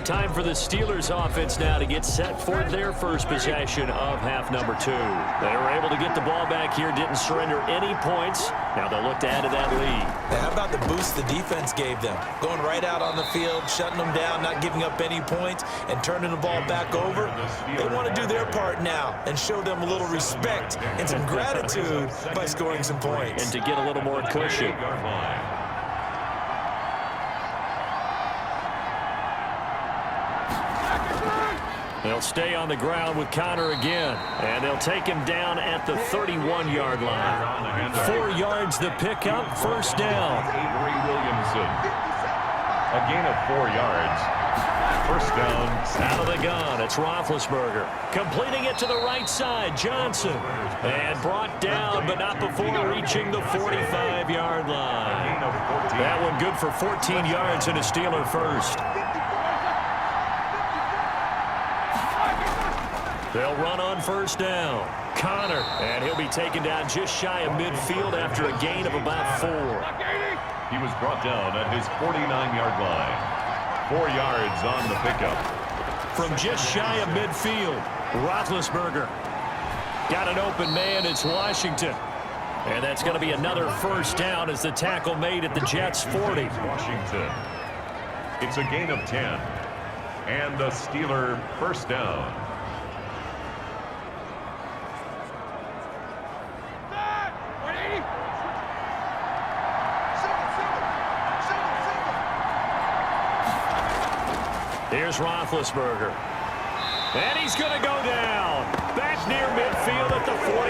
Time for the Steelers offense now to get set for their first possession of half number 2. They were able to get the ball back here, didn't surrender any points. Now they'll look to add to that lead. Now, how about the boost the defense gave them? Going right out on the field, shutting them down, not giving up any points, and turning the ball back over. They want to do their part now and show them a little respect and some gratitude by scoring some points. And to get a little more cushion. They'll stay on the ground with Connor again, and they'll take him down at the 31-yard line. 4 yards the pickup, first down. Avery Williamson. A gain of 4 yards. First down. Out of the gun, it's Roethlisberger. Completing it to the right side, Johnson. And brought down, but not before reaching the 45-yard line. That one good for 14 yards and a Steeler first. They'll run on first down. Connor, and he'll be taken down just shy of midfield after a gain of about 4. He was brought down at his 49-yard line. 4 yards on the pickup. From just shy of midfield, Roethlisberger. Got an open man, it's Washington. And that's going to be another first down as the tackle made at the Jets' 40. Washington. It's a gain of 10. And a Steeler first down. Here's Roethlisberger. And he's going to go down. Back near midfield at the 49.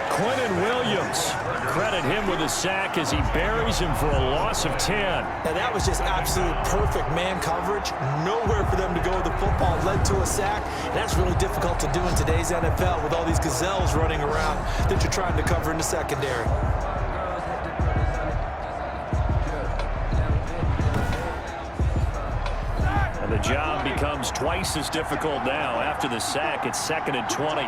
Quentin Williams. Credit him with a sack as he buries him for a loss of 10. Now, that was just absolute perfect man coverage. Nowhere for them to go with the football. Led to a sack. And that's really difficult to do in today's NFL with all these gazelles running around that you're trying to cover in the secondary. The job becomes twice as difficult now. After the sack, it's 2nd and 20.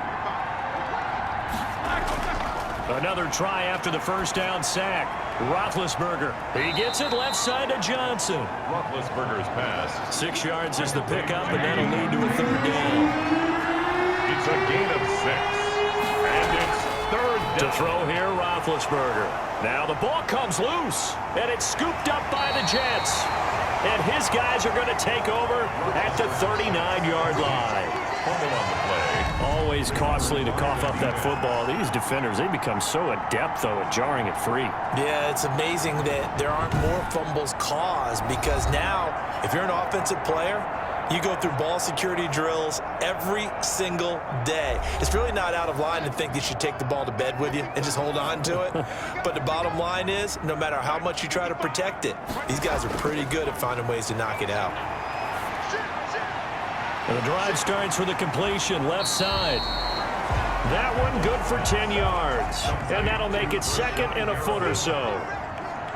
Another try after the first down sack. Roethlisberger. He gets it left side to Johnson. Roethlisberger's pass. 6 yards is the pickup, and that'll lead to a third down. It's a gain of 6. And it's third down. To throw here, Roethlisberger. Now the ball comes loose, and it's scooped up by the Jets. And his guys are going to take over at the 39-yard line. Fumble on the play. Always costly to cough up that football. These defenders, they become so adept, though, at jarring it free. Yeah, it's amazing that there aren't more fumbles caused because now, if you're an offensive player, you go through ball security drills every single day. It's really not out of line to think you should take the ball to bed with you and just hold on to it. But the bottom line is, no matter how much you try to protect it, these guys are pretty good at finding ways to knock it out. And the drive starts with a completion, left side. That one good for 10 yards. And that'll make it 2nd and a foot or so.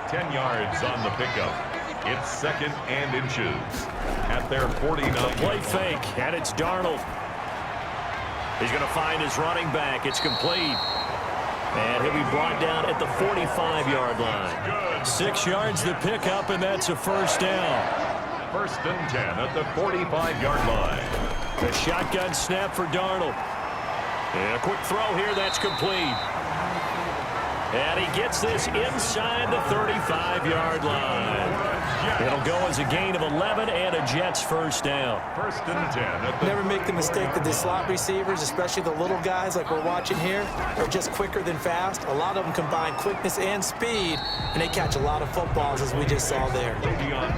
10 yards on the pickup. It's 2nd and inches at their 49. Play fake, and it's Darnold. He's going to find his running back. It's complete. And he'll be brought down at the 45-yard line. 6 yards the pickup, and that's a first down. 1st and 10 at the 45-yard line. The shotgun snap for Darnold. And a quick throw here, that's complete. And he gets this inside the 35-yard line. It'll go as a gain of 11 and a Jets first down. 1st and 10 at the... Never make the mistake that the slot receivers, especially the little guys like we're watching here, are just quicker than fast. A lot of them combine quickness and speed, and they catch a lot of footballs, as we just saw there.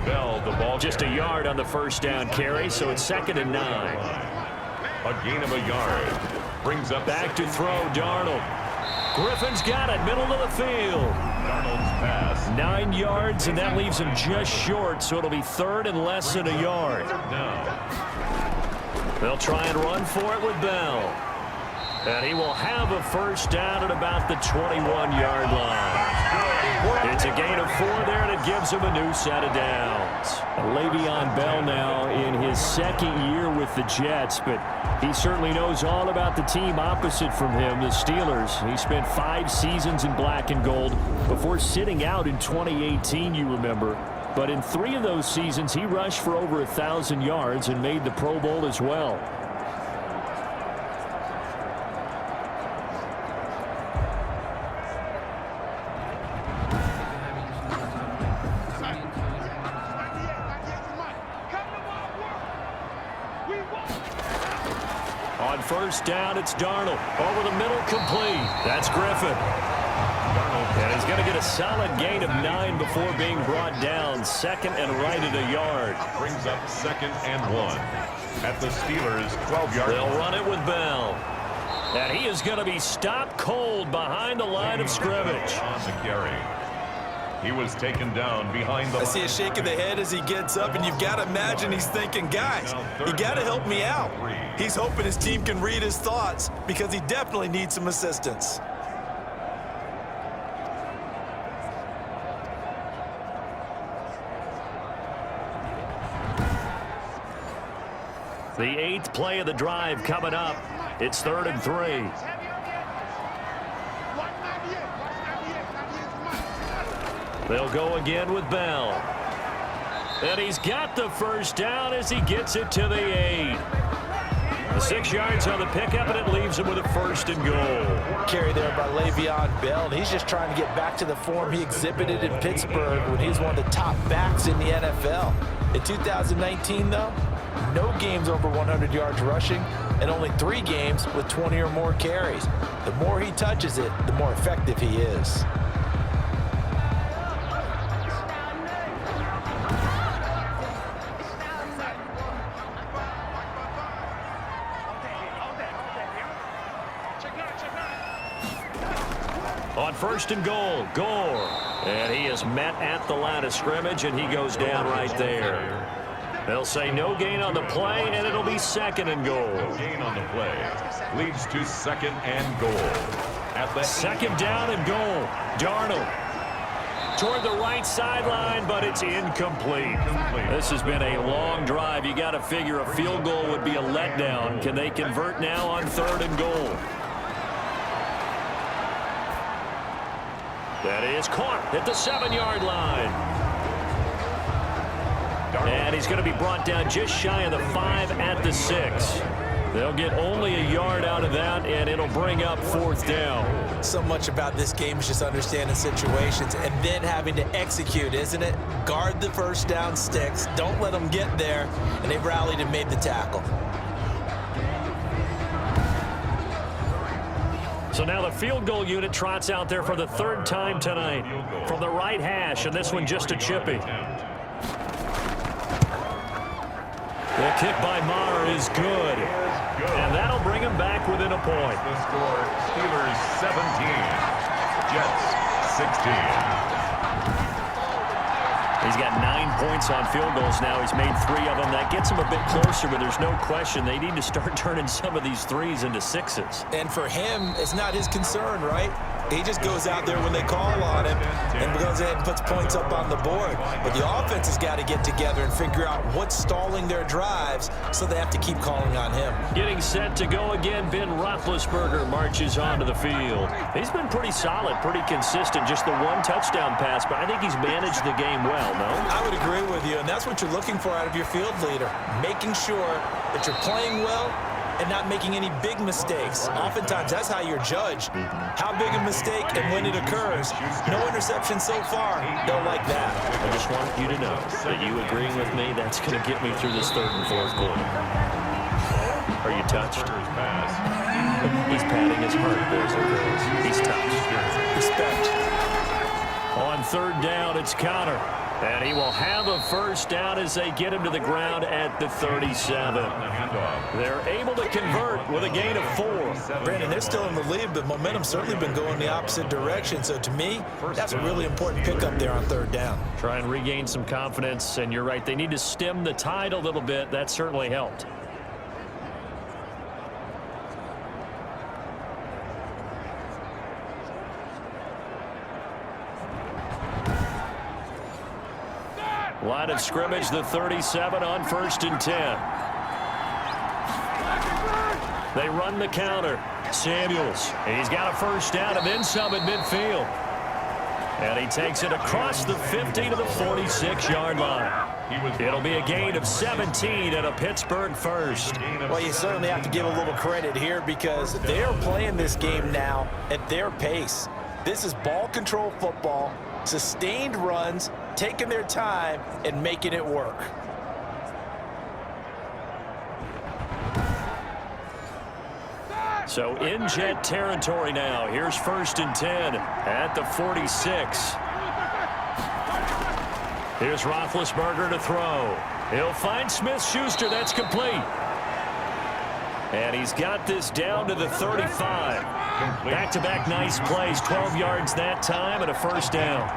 Bell, the ball Just a yard on the first down carry, so it's 2nd and 9. A gain of a yard. Brings up back to throw, Darnold. Griffin's got it, middle of the field. Darnold's pass. 9 yards, and that leaves him just short, so it'll be 3rd and less than a yard. They'll try and run for it with Bell. And he will have a first down at about the 21-yard line. It's a gain of 4 there, and it gives him a new set of downs. Le'Veon Bell now in his 2nd year with the Jets, but he certainly knows all about the team opposite from him, the Steelers. He spent 5 seasons in black and gold before sitting out in 2018, you remember. But in 3 of those seasons, he rushed for over 1,000 yards and made the Pro Bowl as well. On first down, it's Darnold. Over the middle, complete. That's Griffin. And he's going to get a solid gain of 9 before being brought down. Second and right at a yard. Brings up 2nd and 1 at the Steelers' 12-yard line. They'll run it with Bell. And he is going to be stopped cold behind the line of scrimmage. On the carry. He was taken down behind the line. I see a shake of the head as he gets up, and you've got to imagine he's thinking, guys, you got to help me out. He's hoping his team can read his thoughts because he definitely needs some assistance. The 8th play of the drive coming up. It's 3rd and 3. They'll go again with Bell. And he's got the first down as he gets it to the 8. The 6 yards on the pickup, and it leaves him with a 1st and goal. Carry there by Le'Veon Bell, and he's just trying to get back to the form he exhibited in Pittsburgh when he was one of the top backs in the NFL. In 2019, though, no games over 100 yards rushing, and only 3 games with 20 or more carries. The more he touches it, the more effective he is. On 1st and goal, Gore. And he is met at the line of scrimmage, and he goes down right there. They'll say no gain on the play, and it'll be 2nd and goal. No gain on the play. Leads to 2nd and goal. At the 2nd down and goal. Darnold toward the right sideline, but it's incomplete. This has been a long drive. You got to figure a field goal would be a letdown. Can they convert now on 3rd and goal? That is caught at the 7-yard line. And he's going to be brought down just shy of the 5 at the 6. They'll get only a yard out of that, and it'll bring up 4th down. So much about this game is just understanding situations and then having to execute, isn't it? Guard the first down sticks. Don't let them get there. And they rallied and made the tackle. So now the field goal unit trots out there for the 3rd time tonight from the right hash, and this one just a chippy. The kick by Maher is good, and that'll bring him back within a point. The score, Steelers 17, Jets 16. He's got 9 points on field goals now. He's made 3 of them. That gets him a bit closer, but there's no question they need to start turning some of these 3s into 6s. And for him, it's not his concern, right? He just goes out there when they call on him and goes ahead and puts points up on the board. But the offense has got to get together and figure out what's stalling their drives, so they have to keep calling on him. Getting set to go again, Ben Roethlisberger marches onto the field. He's been pretty solid, pretty consistent, just the 1 touchdown pass, but I think he's managed the game well, no? I would agree with you, and that's what you're looking for out of your field leader, making sure that you're playing well and not making any big mistakes. Oftentimes, that's how you're judged. How big a mistake and when it occurs. No interception so far. Don't like that. I just want you to know that you agreeing with me, that's going to get me through this 3rd and 4th quarter. Are you touched? He's patting his heart, boys and girls. He's touched. Respect. On 3rd down, it's Connor. And he will have a 1st down as they get him to the ground at the 37. They're able to convert with a gain of 4. Brandon, they're still in the lead, but momentum's certainly been going the opposite direction. So to me, that's a really important pickup there on 3rd down. Try and regain some confidence, and you're right, they need to stem the tide a little bit. That certainly helped. Line of scrimmage, the 37 on 1st and 10. They run the counter. Samuels, he's got a 1st down and then some at midfield. And he takes it across the 50 to the 46-yard line. It'll be a gain of 17 and a Pittsburgh 1st. Well, you certainly have to give a little credit here because they're playing this game now at their pace. This is ball control football, sustained runs, taking their time and making it work. So in Jet territory now. Here's 1st and 10 at the 46. Here's Roethlisberger to throw. He'll find Smith-Schuster. That's complete. And he's got this down to the 35. Back-to-back nice plays. 12 yards that time and a first down.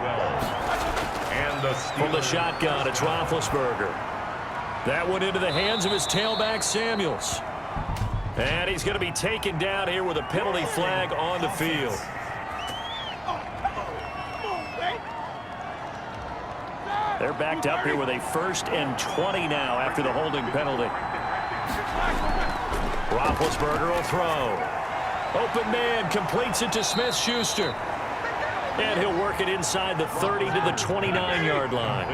From the shotgun, it's Roethlisberger. That went into the hands of his tailback, Samuels. And he's going to be taken down here with a penalty flag on the field. They're backed up here with a 1st and 20 now after the holding penalty. Roethlisberger will throw. Open man completes it to Smith-Schuster. And he'll work it inside the 30 to the 29-yard line.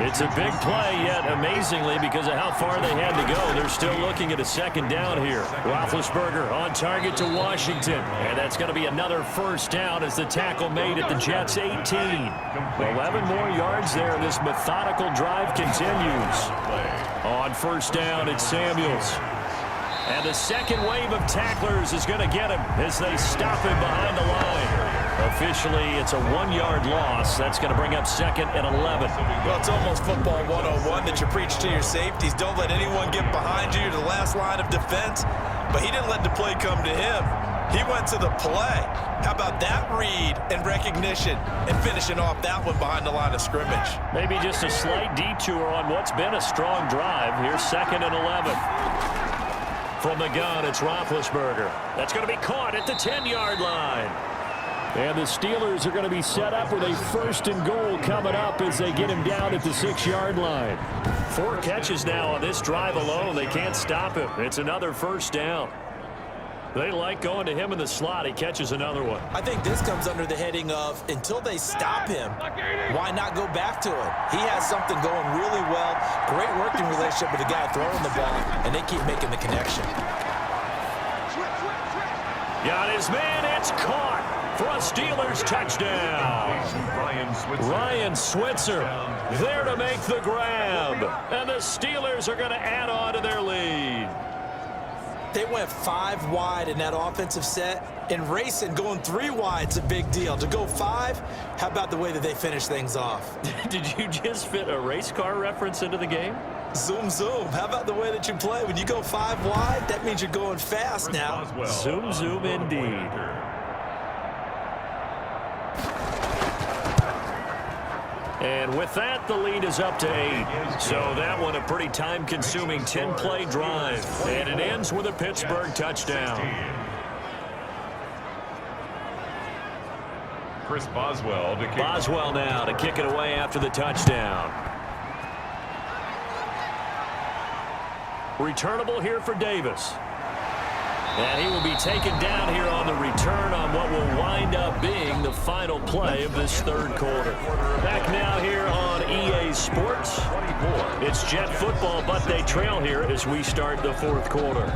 It's a big play, yet amazingly, because of how far they had to go, they're still looking at a 2nd down here. Roethlisberger on target to Washington. And that's going to be another first down as the tackle made at the Jets' 18. 11 more yards there. This methodical drive continues. On 1st down, it's Samuels. And the second wave of tacklers is going to get him as they stop him behind the line. Officially, it's a 1-yard loss. That's going to bring up 2nd and 11. Well, it's almost football 101 that you preach to your safeties. Don't let anyone get behind you to the last line of defense. But he didn't let the play come to him. He went to the play. How about that read and recognition and finishing off that one behind the line of scrimmage? Maybe just a slight detour on what's been a strong drive. Here's 2nd and 11. From the gun, it's Roethlisberger. That's going to be caught at the 10-yard line. And the Steelers are going to be set up with a 1st and goal coming up as they get him down at the 6-yard line. 4 catches now on this drive alone. They can't stop him. It's another first down. They like going to him in the slot. He catches another one. I think this comes under the heading of until they stop him, why not go back to it? He has something going really well. Great working relationship with the guy throwing the ball, and they keep making the connection. Got his man. It's caught for a Steelers touchdown. Ryan Switzer there to make the grab. And the Steelers are going to add on to their lead. They went 5 wide in that offensive set, and racing going 3 wide's a big deal. To go 5, how about the way that they finish things off? Did you just fit a race car reference into the game? Zoom, zoom. How about the way that you play? When you go 5 wide, that means you're going fast now. Zoom, zoom indeed. And with that, the lead is up to 8. So that one a pretty time-consuming 10-play drive. And it ends with a Pittsburgh touchdown. Chris Boswell to kick. Boswell now to kick it away after the touchdown. Returnable here for Davis. And he will be taken down here on the return on what will wind up being the final play of this 3rd quarter. Back now here on EA Sports. It's Jet football, but they trail here as we start the 4th quarter.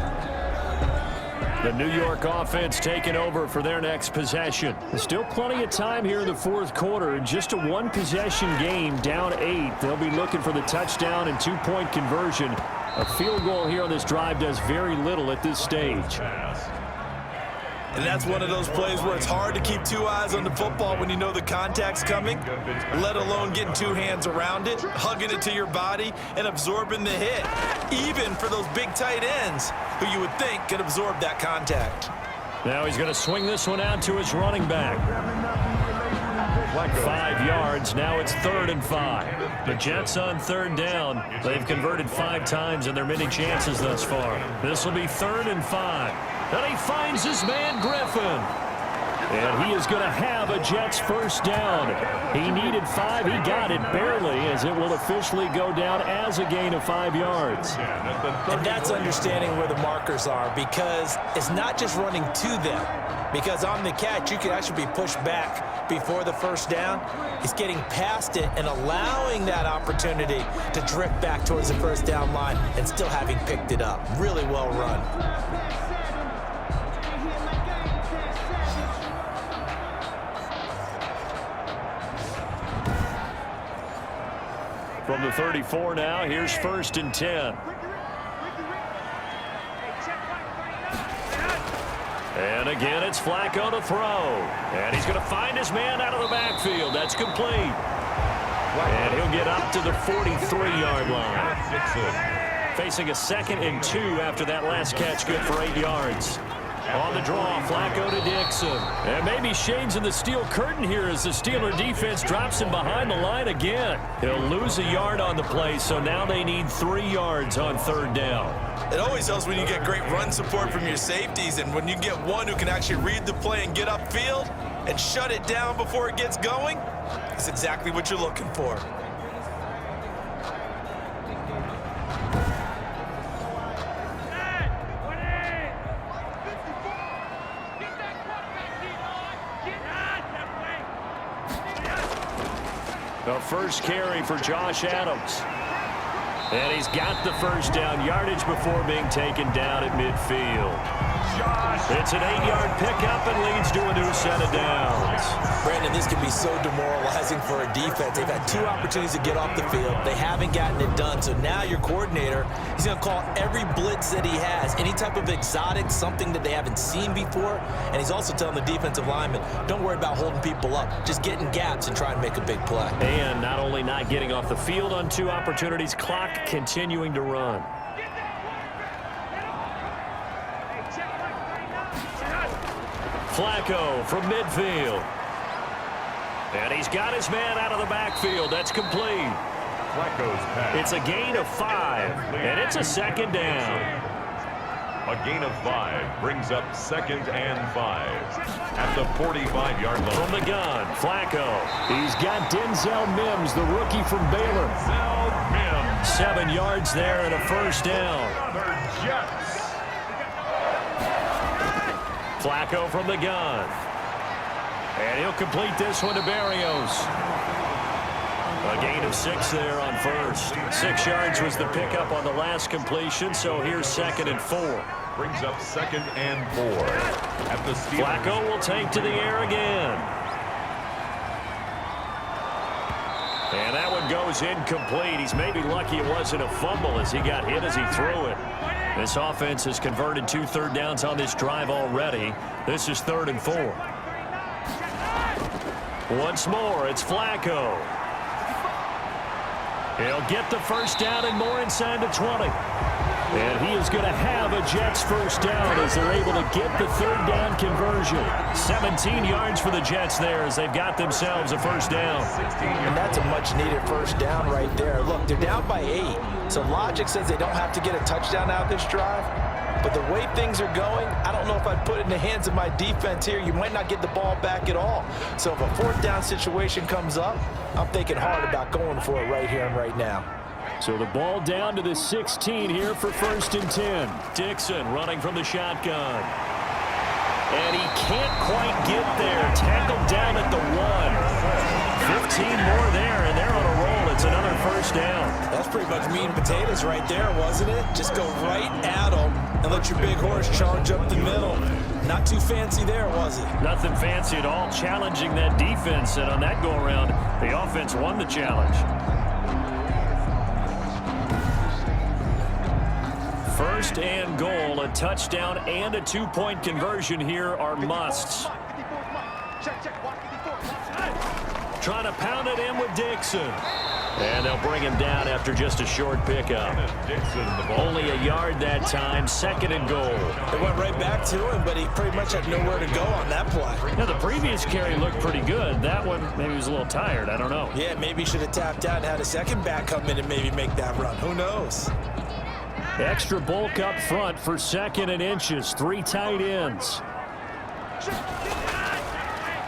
The New York offense taking over for their next possession. There's still plenty of time here in the 4th quarter. Just a 1-possession game, down 8. They'll be looking for the touchdown and 2-point conversion. A field goal here on this drive does very little at this stage. And that's one of those plays where it's hard to keep 2 eyes on the football when you know the contact's coming, let alone getting 2 hands around it, hugging it to your body, and absorbing the hit, even for those big tight ends who you would think could absorb that contact. Now he's going to swing this one out to his running back. 5 yards. Now it's 3rd and 5. The Jets on 3rd down. They've converted 5 times in their many chances thus far. This will be 3rd and 5. And he finds his man Griffin. And he is going to have a Jets first down. He needed 5. He got it barely, as it will officially go down as a gain of 5 yards. And that's understanding where the markers are, because it's not just running to them. Because on the catch, you can actually be pushed back before the first down. He's getting past it and allowing that opportunity to drift back towards the first down line and still having picked it up. Really well run. From the 34 now, here's 1st and 10. And again, it's Flacco to throw. And he's going to find his man out of the backfield. That's complete. And he'll get up to the 43-yard line. Facing a 2nd and 2 after that last catch, good for 8 yards. On the draw, Flacco to Dixon. And maybe shades in the steel curtain here as the Steeler defense drops him behind the line again. He'll lose a yard on the play, so now they need 3 yards on 3rd down. It always helps when you get great run support from your safeties, and when you get one who can actually read the play and get upfield and shut it down before it gets going, it's exactly what you're looking for. The first carry for Josh Adams. And he's got the first down, yardage before being taken down at midfield. It's an 8-yard pickup and leads to a new set of downs. Brandon, this can be so demoralizing for a defense. They've had 2 opportunities to get off the field. They haven't gotten it done. So now your coordinator, he's going to call every blitz that he has, any type of exotic, something that they haven't seen before. And he's also telling the defensive lineman, don't worry about holding people up. Just get in gaps and try and make a big play. And not only not getting off the field on 2 opportunities, clock continuing to run. Flacco from midfield. And he's got his man out of the backfield. That's complete. Flacco's pass. It's a gain of 5, and it's a 2nd down. A gain of 5 brings up 2nd and 5 at the 45-yard line. From the gun, Flacco. He's got Denzel Mims, the rookie from Baylor. Denzel Mims. 7 yards there and a first down. Another Jets. Flacco from the gun. And he'll complete this one to Berrios. A gain of 6 there on first. 6 yards was the pickup on the last completion, so here's 2nd and 4. Brings up 2nd and 4 at the Steelers. Flacco will take to the air again. And that one goes incomplete. He's maybe lucky it wasn't a fumble as he got hit as he threw it. This offense has converted 2 third downs on this drive already. This is 3rd and 4. Once more, it's Flacco. He'll get the first down and more inside the 20. And he is going to have a Jets first down as they're able to get the 3rd down conversion. 17 yards for the Jets there as they've got themselves a first down. And that's a much-needed first down right there. Look, they're down by 8, so logic says they don't have to get a touchdown out of this drive. But the way things are going, I don't know if I'd put it in the hands of my defense here. You might not get the ball back at all. So if a 4th down situation comes up, I'm thinking hard about going for it right here and right now. So the ball down to the 16 here for 1st and 10. Dixon running from the shotgun. And he can't quite get there. Tackled down at the 1. 15 more there, and they're on a roll. It's another first down. That's pretty much meat and potatoes right there, wasn't it? Just go right at them and let your big horse charge up the middle. Not too fancy there, was it? Nothing fancy at all. Challenging that defense, and on that go-around, the offense won the challenge. 1st and goal, a touchdown and a 2-point conversion here are musts. Trying to pound it in with Dixon. And they'll bring him down after just a short pickup. Only a yard that time, 2nd and goal. They went right back to him, but he pretty much had nowhere to go on that play. Now, the previous carry looked pretty good. That one, maybe he was a little tired. I don't know. Yeah, maybe he should have tapped out and had a second back come in and maybe make that run. Who knows? Extra bulk up front for 2nd and inches. 3 tight ends.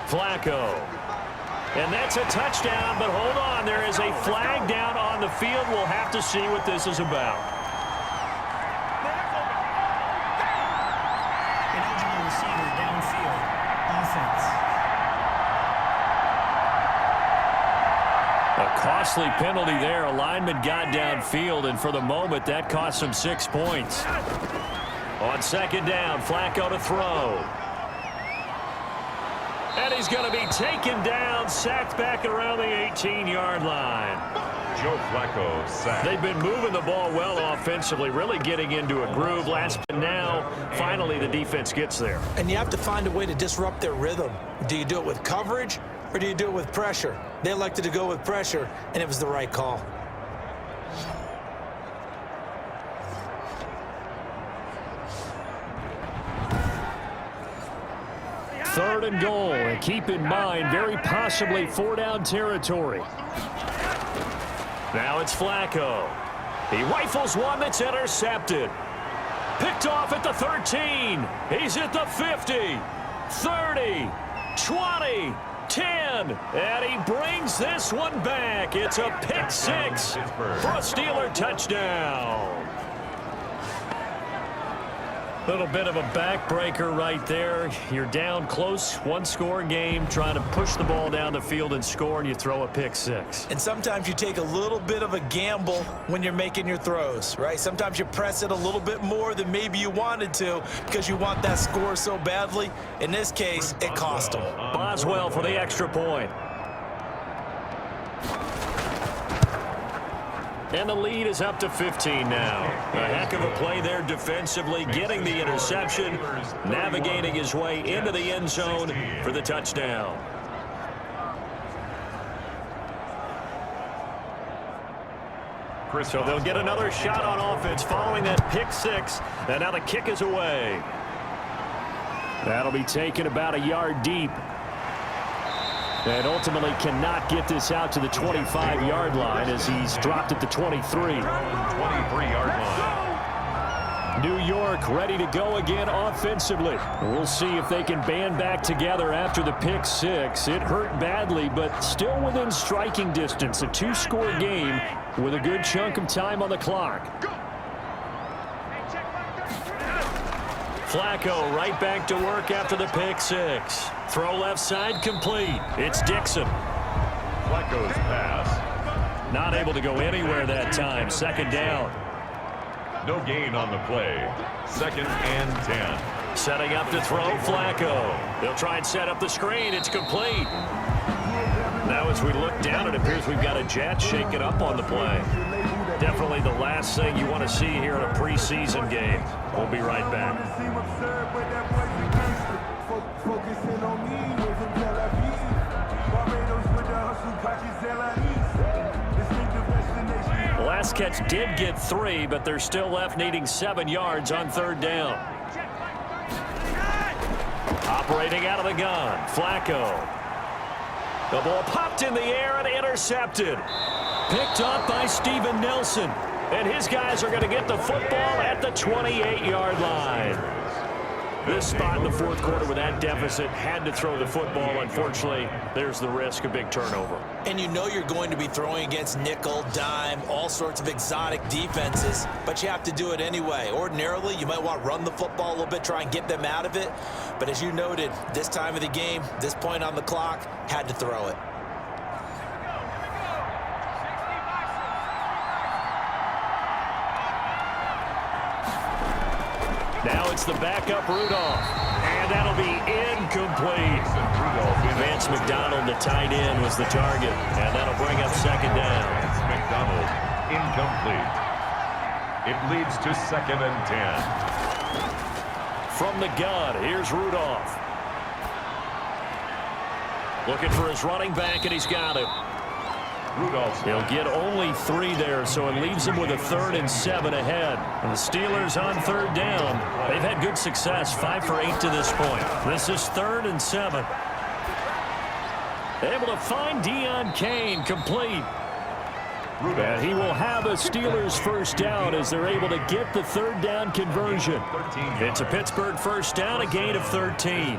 Flacco. And that's a touchdown, but hold on. There is a flag down on the field. We'll have to see what this is about. Ineligible receiver downfield. Offense. A costly penalty there. A lineman got downfield, and for the moment, that cost him 6 points. On 2nd down, Flacco to throw. And he's going to be taken down, sacked back around the 18-yard line. Joe Flacco sacked. They've been moving the ball well offensively, really getting into a groove. And now, finally, the defense gets there. And you have to find a way to disrupt their rhythm. Do you do it with coverage or do you do it with pressure? They elected to go with pressure, and it was the right call. Third and goal, and keep in mind, very possibly 4-down territory. Now it's Flacco. He rifles one that's intercepted. Picked off at the 13. He's at the 50, 30, 20, 10, and he brings this one back. It's a pick six for a Steeler touchdown. Little bit of a backbreaker right there. You're down close, one-score game, trying to push the ball down the field and score, and you throw a pick six. And sometimes you take a little bit of a gamble when you're making your throws, right? Sometimes you press it a little bit more than maybe you wanted to because you want that score so badly. In this case, it cost him. Boswell for the extra point. And the lead is up to 15 now. A heck of a play there defensively, getting the interception, navigating his way into the end zone for the touchdown. So they'll get another shot on offense following that pick six. And now the kick is away. That'll be taken about a yard deep. And ultimately cannot get this out to the 25-yard line as he's dropped at the 23. 23-yard line. New York ready to go again offensively. We'll see if they can band back together after the pick six. It hurt badly, but still within striking distance. A two-score game with a good chunk of time on the clock. Flacco right back to work after the pick six. Throw left side complete. It's Dixon. Flacco's pass. Not able to go anywhere that time. Second down. No gain on the play. 2nd and 10. Setting up to throw Flacco. They'll try and set up the screen. It's complete. Now as we look down, it appears we've got a jet shaking up on the play. Definitely the last thing you want to see here in a preseason game. We'll be right back. The last catch did get 3, but they're still left needing 7 yards on 3rd down. Operating out of the gun, Flacco. The ball popped in the air and intercepted. Picked up by Steven Nelson. And his guys are going to get the football at the 28-yard line. This spot in the 4th quarter with that deficit had to throw the football. Unfortunately, there's the risk of big turnover. And you know you're going to be throwing against nickel, dime, all sorts of exotic defenses, but you have to do it anyway. Ordinarily, you might want to run the football a little bit, try and get them out of it. But as you noted, this time of the game, this point on the clock, had to throw it. Now it's the backup Rudolph. And that'll be incomplete. Vance McDonald, the tight end, was the target. And that'll bring up 2nd down. Vance McDonald, incomplete. It leads to 2nd and 10. From the gun, here's Rudolph. Looking for his running back, and he's got him. He'll get only 3 there, so it leaves him with a 3rd and 7 ahead. And the Steelers on 3rd down. They've had good success, 5 for 8 to this point. This is 3rd and 7. Able to find Deion Kane, complete. And he will have a Steelers first down as they're able to get the 3rd down conversion. It's a Pittsburgh first down, a gain of 13.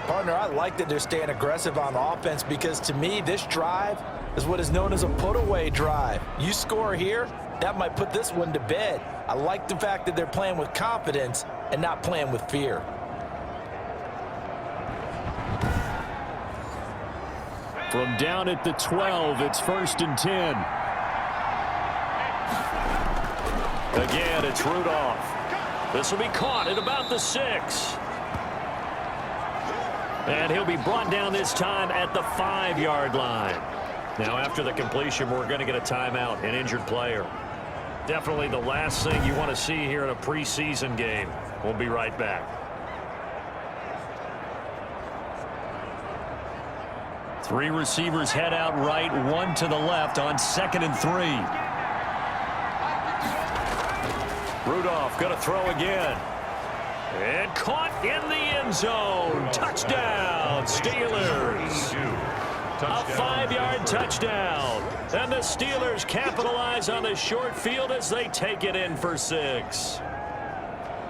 Partner, I like that they're staying aggressive on offense because to me, this drive is what is known as a put-away drive. You score here, that might put this one to bed. I like the fact that they're playing with confidence and not playing with fear. From down at the 12, it's 1st and 10. Again, it's Rudolph. This will be caught at about the 6. And he'll be brought down this time at the 5-yard line. Now, after the completion, we're going to get a timeout, an injured player. Definitely the last thing you want to see here in a preseason game. We'll be right back. Three receivers head out right, one to the left on 2nd and 3. Rudolph going to throw again. And caught in the end zone. Touchdown, Steelers. A 5-yard touchdown. And the Steelers capitalize on the short field as they take it in for 6.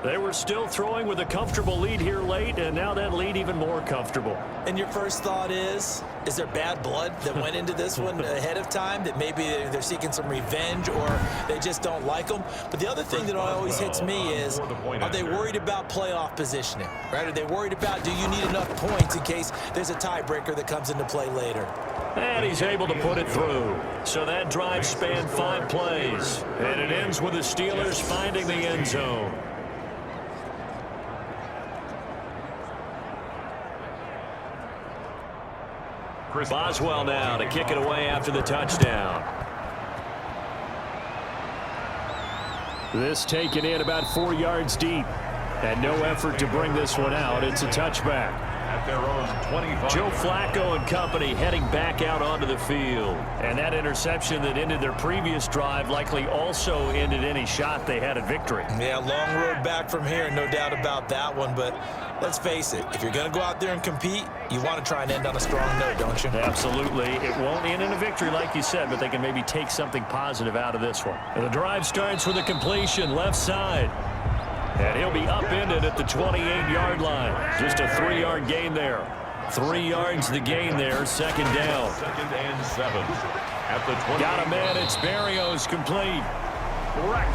They were still throwing with a comfortable lead here late, and now that lead even more comfortable. And your first thought is there bad blood that went into this one ahead of time, that maybe they're seeking some revenge or they just don't like them? But the other thing that always hits me is, are they worried about playoff positioning? Right? Are they worried about, do you need enough points in case there's a tiebreaker that comes into play later? And he's able to put it through. So that drive spanned 5 plays. And it ends with the Steelers finding the end zone. Boswell now to kick it away after the touchdown. This taken in about 4 yards deep. And no effort to bring this one out. It's a touchback. At their own 25. Joe Flacco and company heading back out onto the field. And that interception that ended their previous drive likely also ended any shot they had at victory. Yeah, long road back from here, no doubt about that one. But let's face it, if you're going to go out there and compete, you want to try and end on a strong note, don't you? Absolutely. It won't end in a victory like you said, but they can maybe take something positive out of this one. And the drive starts with a completion left side. And he'll be upended at the 28-yard line. Just a 3-yard gain there. 3 yards the gain there, 2nd down. 2nd and 7. At the 20. Got a man, it's Berrios complete.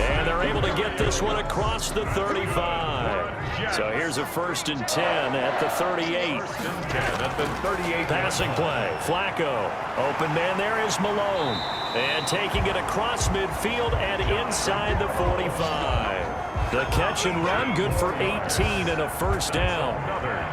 And they're able to get this one across the 35. So here's a 1st and 10 at the 38. 1st and 10 at the 38. Passing play. Flacco. Open man there is Malone. And taking it across midfield and inside the 45. The catch and run, good for 18 and a 1st down.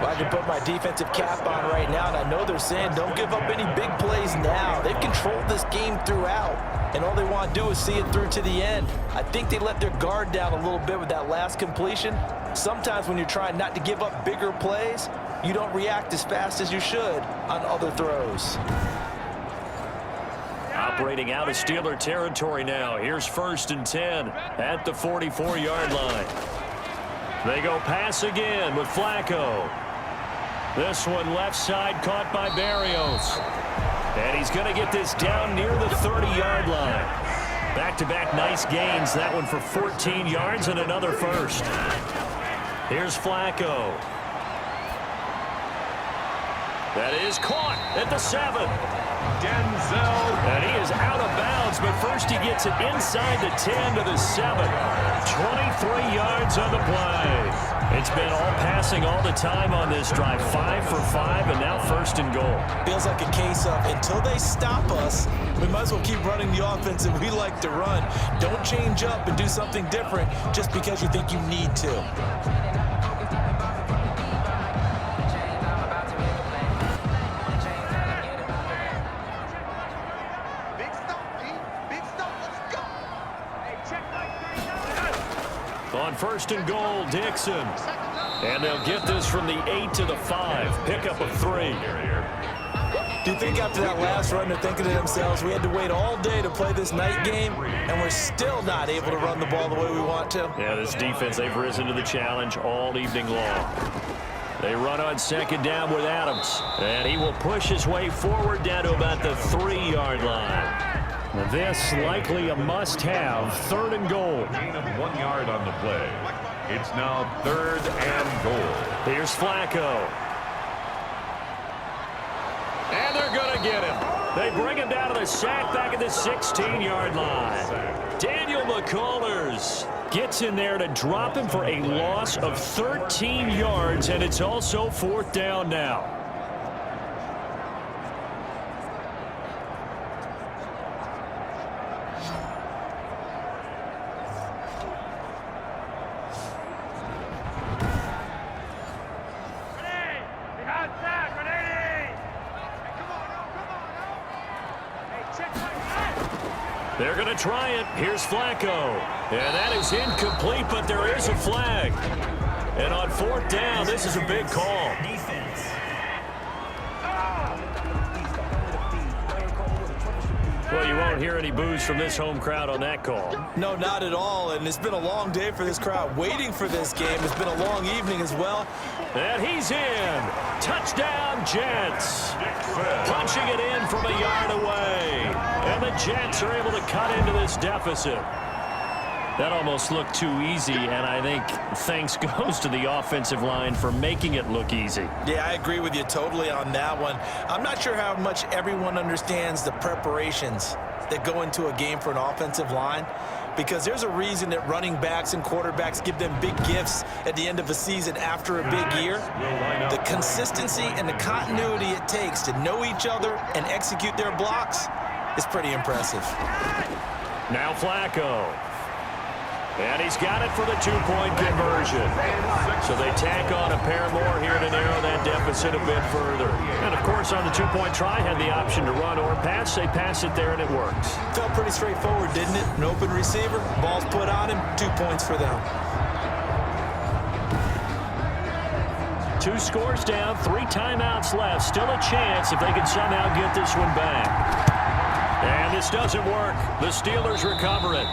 Well, I can put my defensive cap on right now, and I know they're saying don't give up any big plays now. They've controlled this game throughout, and all they want to do is see it through to the end. I think they let their guard down a little bit with that last completion. Sometimes when you're trying not to give up bigger plays, you don't react as fast as you should on other throws. Operating out of Steeler territory now. Here's 1st and 10 at the 44-yard line. They go pass again with Flacco. This one left side caught by Berrios. And he's going to get this down near the 30-yard line. Back-to-back nice gains. That one for 14 yards and another 1st. Here's Flacco. That is caught at the 7. Denzel. And he is out of bounds, but first he gets it inside the 10 to the 7. 23 yards on the play. It's been all passing all the time on this drive. 5 for 5, and now 1st and goal. Feels like a case of until they stop us, we might as well keep running the offense that we like to run. Don't change up and do something different just because you think you need to. On 1st and goal, Dixon. And they'll get this from the 8 to the 5. Pickup of 3. Do you think after that last run they're thinking to themselves, we had to wait all day to play this night game, and we're still not able to run the ball the way we want to? Yeah, this defense, they've risen to the challenge all evening long. They run on 2nd down with Adams. And he will push his way forward down to about the 3-yard line. This likely a must-have. 3rd and goal. Gain of 1 yard on the play. It's now 3rd and goal. Here's Flacco. And they're going to get him. They bring him down to the sack back at the 16-yard line. Daniel McCullers gets in there to drop him for a loss of 13 yards, and it's also 4th down now. They're going to try it. Here's Flacco. And that is incomplete, but there is a flag. And on 4th down, this is a big call. Defense. Well, you won't hear any boos from this home crowd on that call. No, not at all, and it's been a long day for this crowd waiting for this game. It's been a long evening as well. And he's in. Touchdown, Jets. Punching it in from a yard away. And the Jets are able to cut into this deficit. That almost looked too easy, and I think thanks goes to the offensive line for making it look easy. Yeah, I agree with you totally on that one. I'm not sure how much everyone understands the preparations that go into a game for an offensive line, because there's a reason that running backs and quarterbacks give them big gifts at the end of a season after a big year. The consistency and the continuity it takes to know each other and execute their blocks is pretty impressive. Now Flacco. And he's got it for the 2-point conversion. So they tack on a pair more here to narrow that deficit a bit further. And, of course, on the 2-point try, had the option to run or pass. They pass it there, and it works. Felt pretty straightforward, didn't it? An open receiver, ball's put on him, 2 points for them. 2 scores down, 3 timeouts left. Still a chance if they can somehow get this one back. And this doesn't work. The Steelers recover it.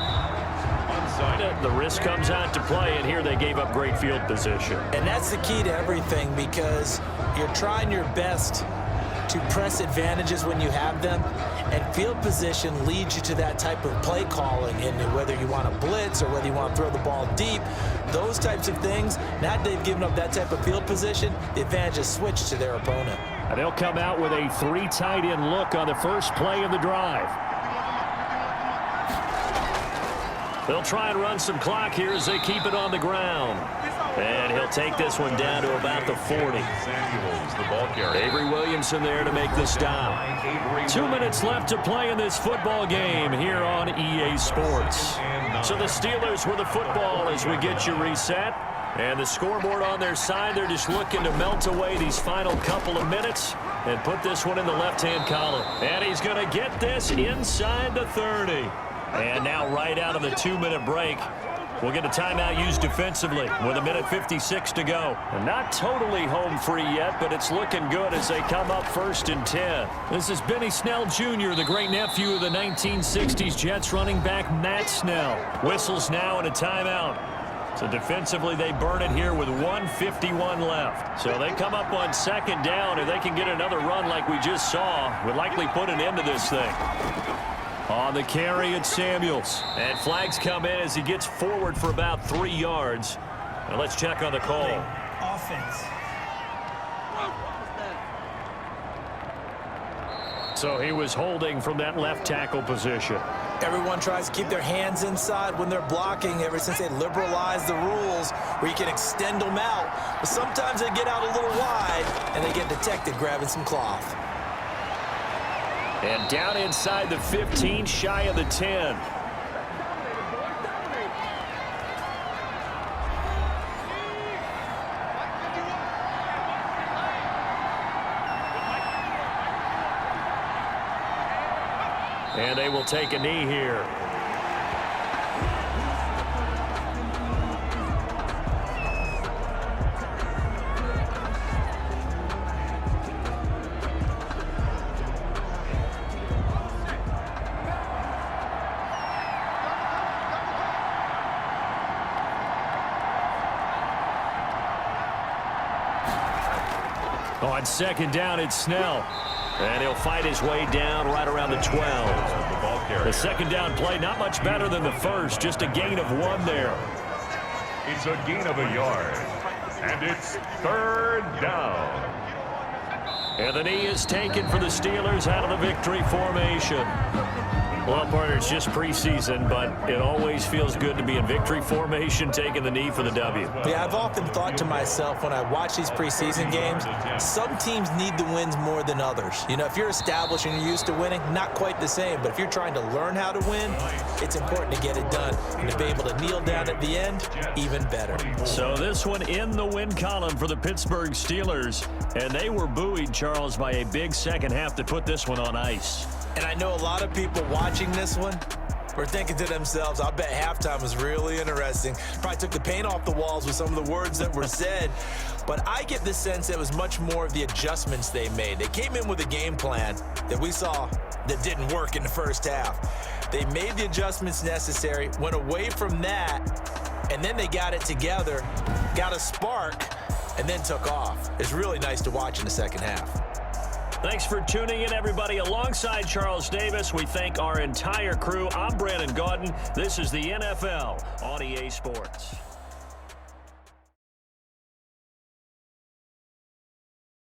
The risk comes out to play, and here they gave up great field position. And that's the key to everything, because you're trying your best to press advantages when you have them, and field position leads you to that type of play calling, and whether you want to blitz or whether you want to throw the ball deep, those types of things. Now that they've given up that type of field position, the advantage is switched to their opponent. And they'll come out with a 3 tight end look on the first play of the drive. They'll try and run some clock here as they keep it on the ground. And he'll take this one down to about the 40. Avery Williamson there to make the stop. 2 minutes left to play in this football game here on EA Sports. So the Steelers with the football as we get you reset. And the scoreboard on their side, they're just looking to melt away these final couple of minutes and put this one in the left-hand column. And he's going to get this inside the 30. And now right out of the 2-minute break, we'll get a timeout used defensively with 1:56 to go. And not totally home free yet, but it's looking good as they come up 1st and 10. This is Benny Snell Jr., the great-nephew of the 1960s Jets running back Matt Snell. Whistles now and a timeout. So defensively, they burn it here with 1:51 left. So they come up on 2nd down. If they can get another run like we just saw, would likely put an end to this thing. On the carry, it's Samuels. And flags come in as he gets forward for about 3 yards. Now let's check on the call. Offense. So he was holding from that left tackle position. Everyone tries to keep their hands inside when they're blocking ever since they liberalized the rules where you can extend them out. But sometimes they get out a little wide and they get detected grabbing some cloth. And down inside the 15, shy of the 10. And they will take a knee here. On 2nd down, it's Snell. And he'll fight his way down right around the 12. The 2nd down play, not much better than the first, just a gain of 1 there. It's a gain of a yard. And it's 3rd down. And the knee is taken for the Steelers out of the victory formation. Well, partner, it's just preseason, but it always feels good to be in victory formation, taking the knee for the W. Yeah, I've often thought to myself when I watch these preseason games, some teams need the wins more than others. You know, if you're established and you're used to winning, not quite the same. But if you're trying to learn how to win, it's important to get it done. And to be able to kneel down at the end, even better. So this one in the win column for the Pittsburgh Steelers. And they were buoyed, Charles, by a big second half to put this one on ice. And I know a lot of people watching this one were thinking to themselves, I bet halftime was really interesting. Probably took the paint off the walls with some of the words that were said. But I get the sense it was much more of the adjustments they made. They came in with a game plan that we saw that didn't work in the first half. They made the adjustments necessary, went away from that, and then they got it together, got a spark, and then took off. It's really nice to watch in the second half. Thanks for tuning in, everybody. Alongside Charles Davis, we thank our entire crew. I'm Brandon Gaudin. This is the NFL on EA Sports.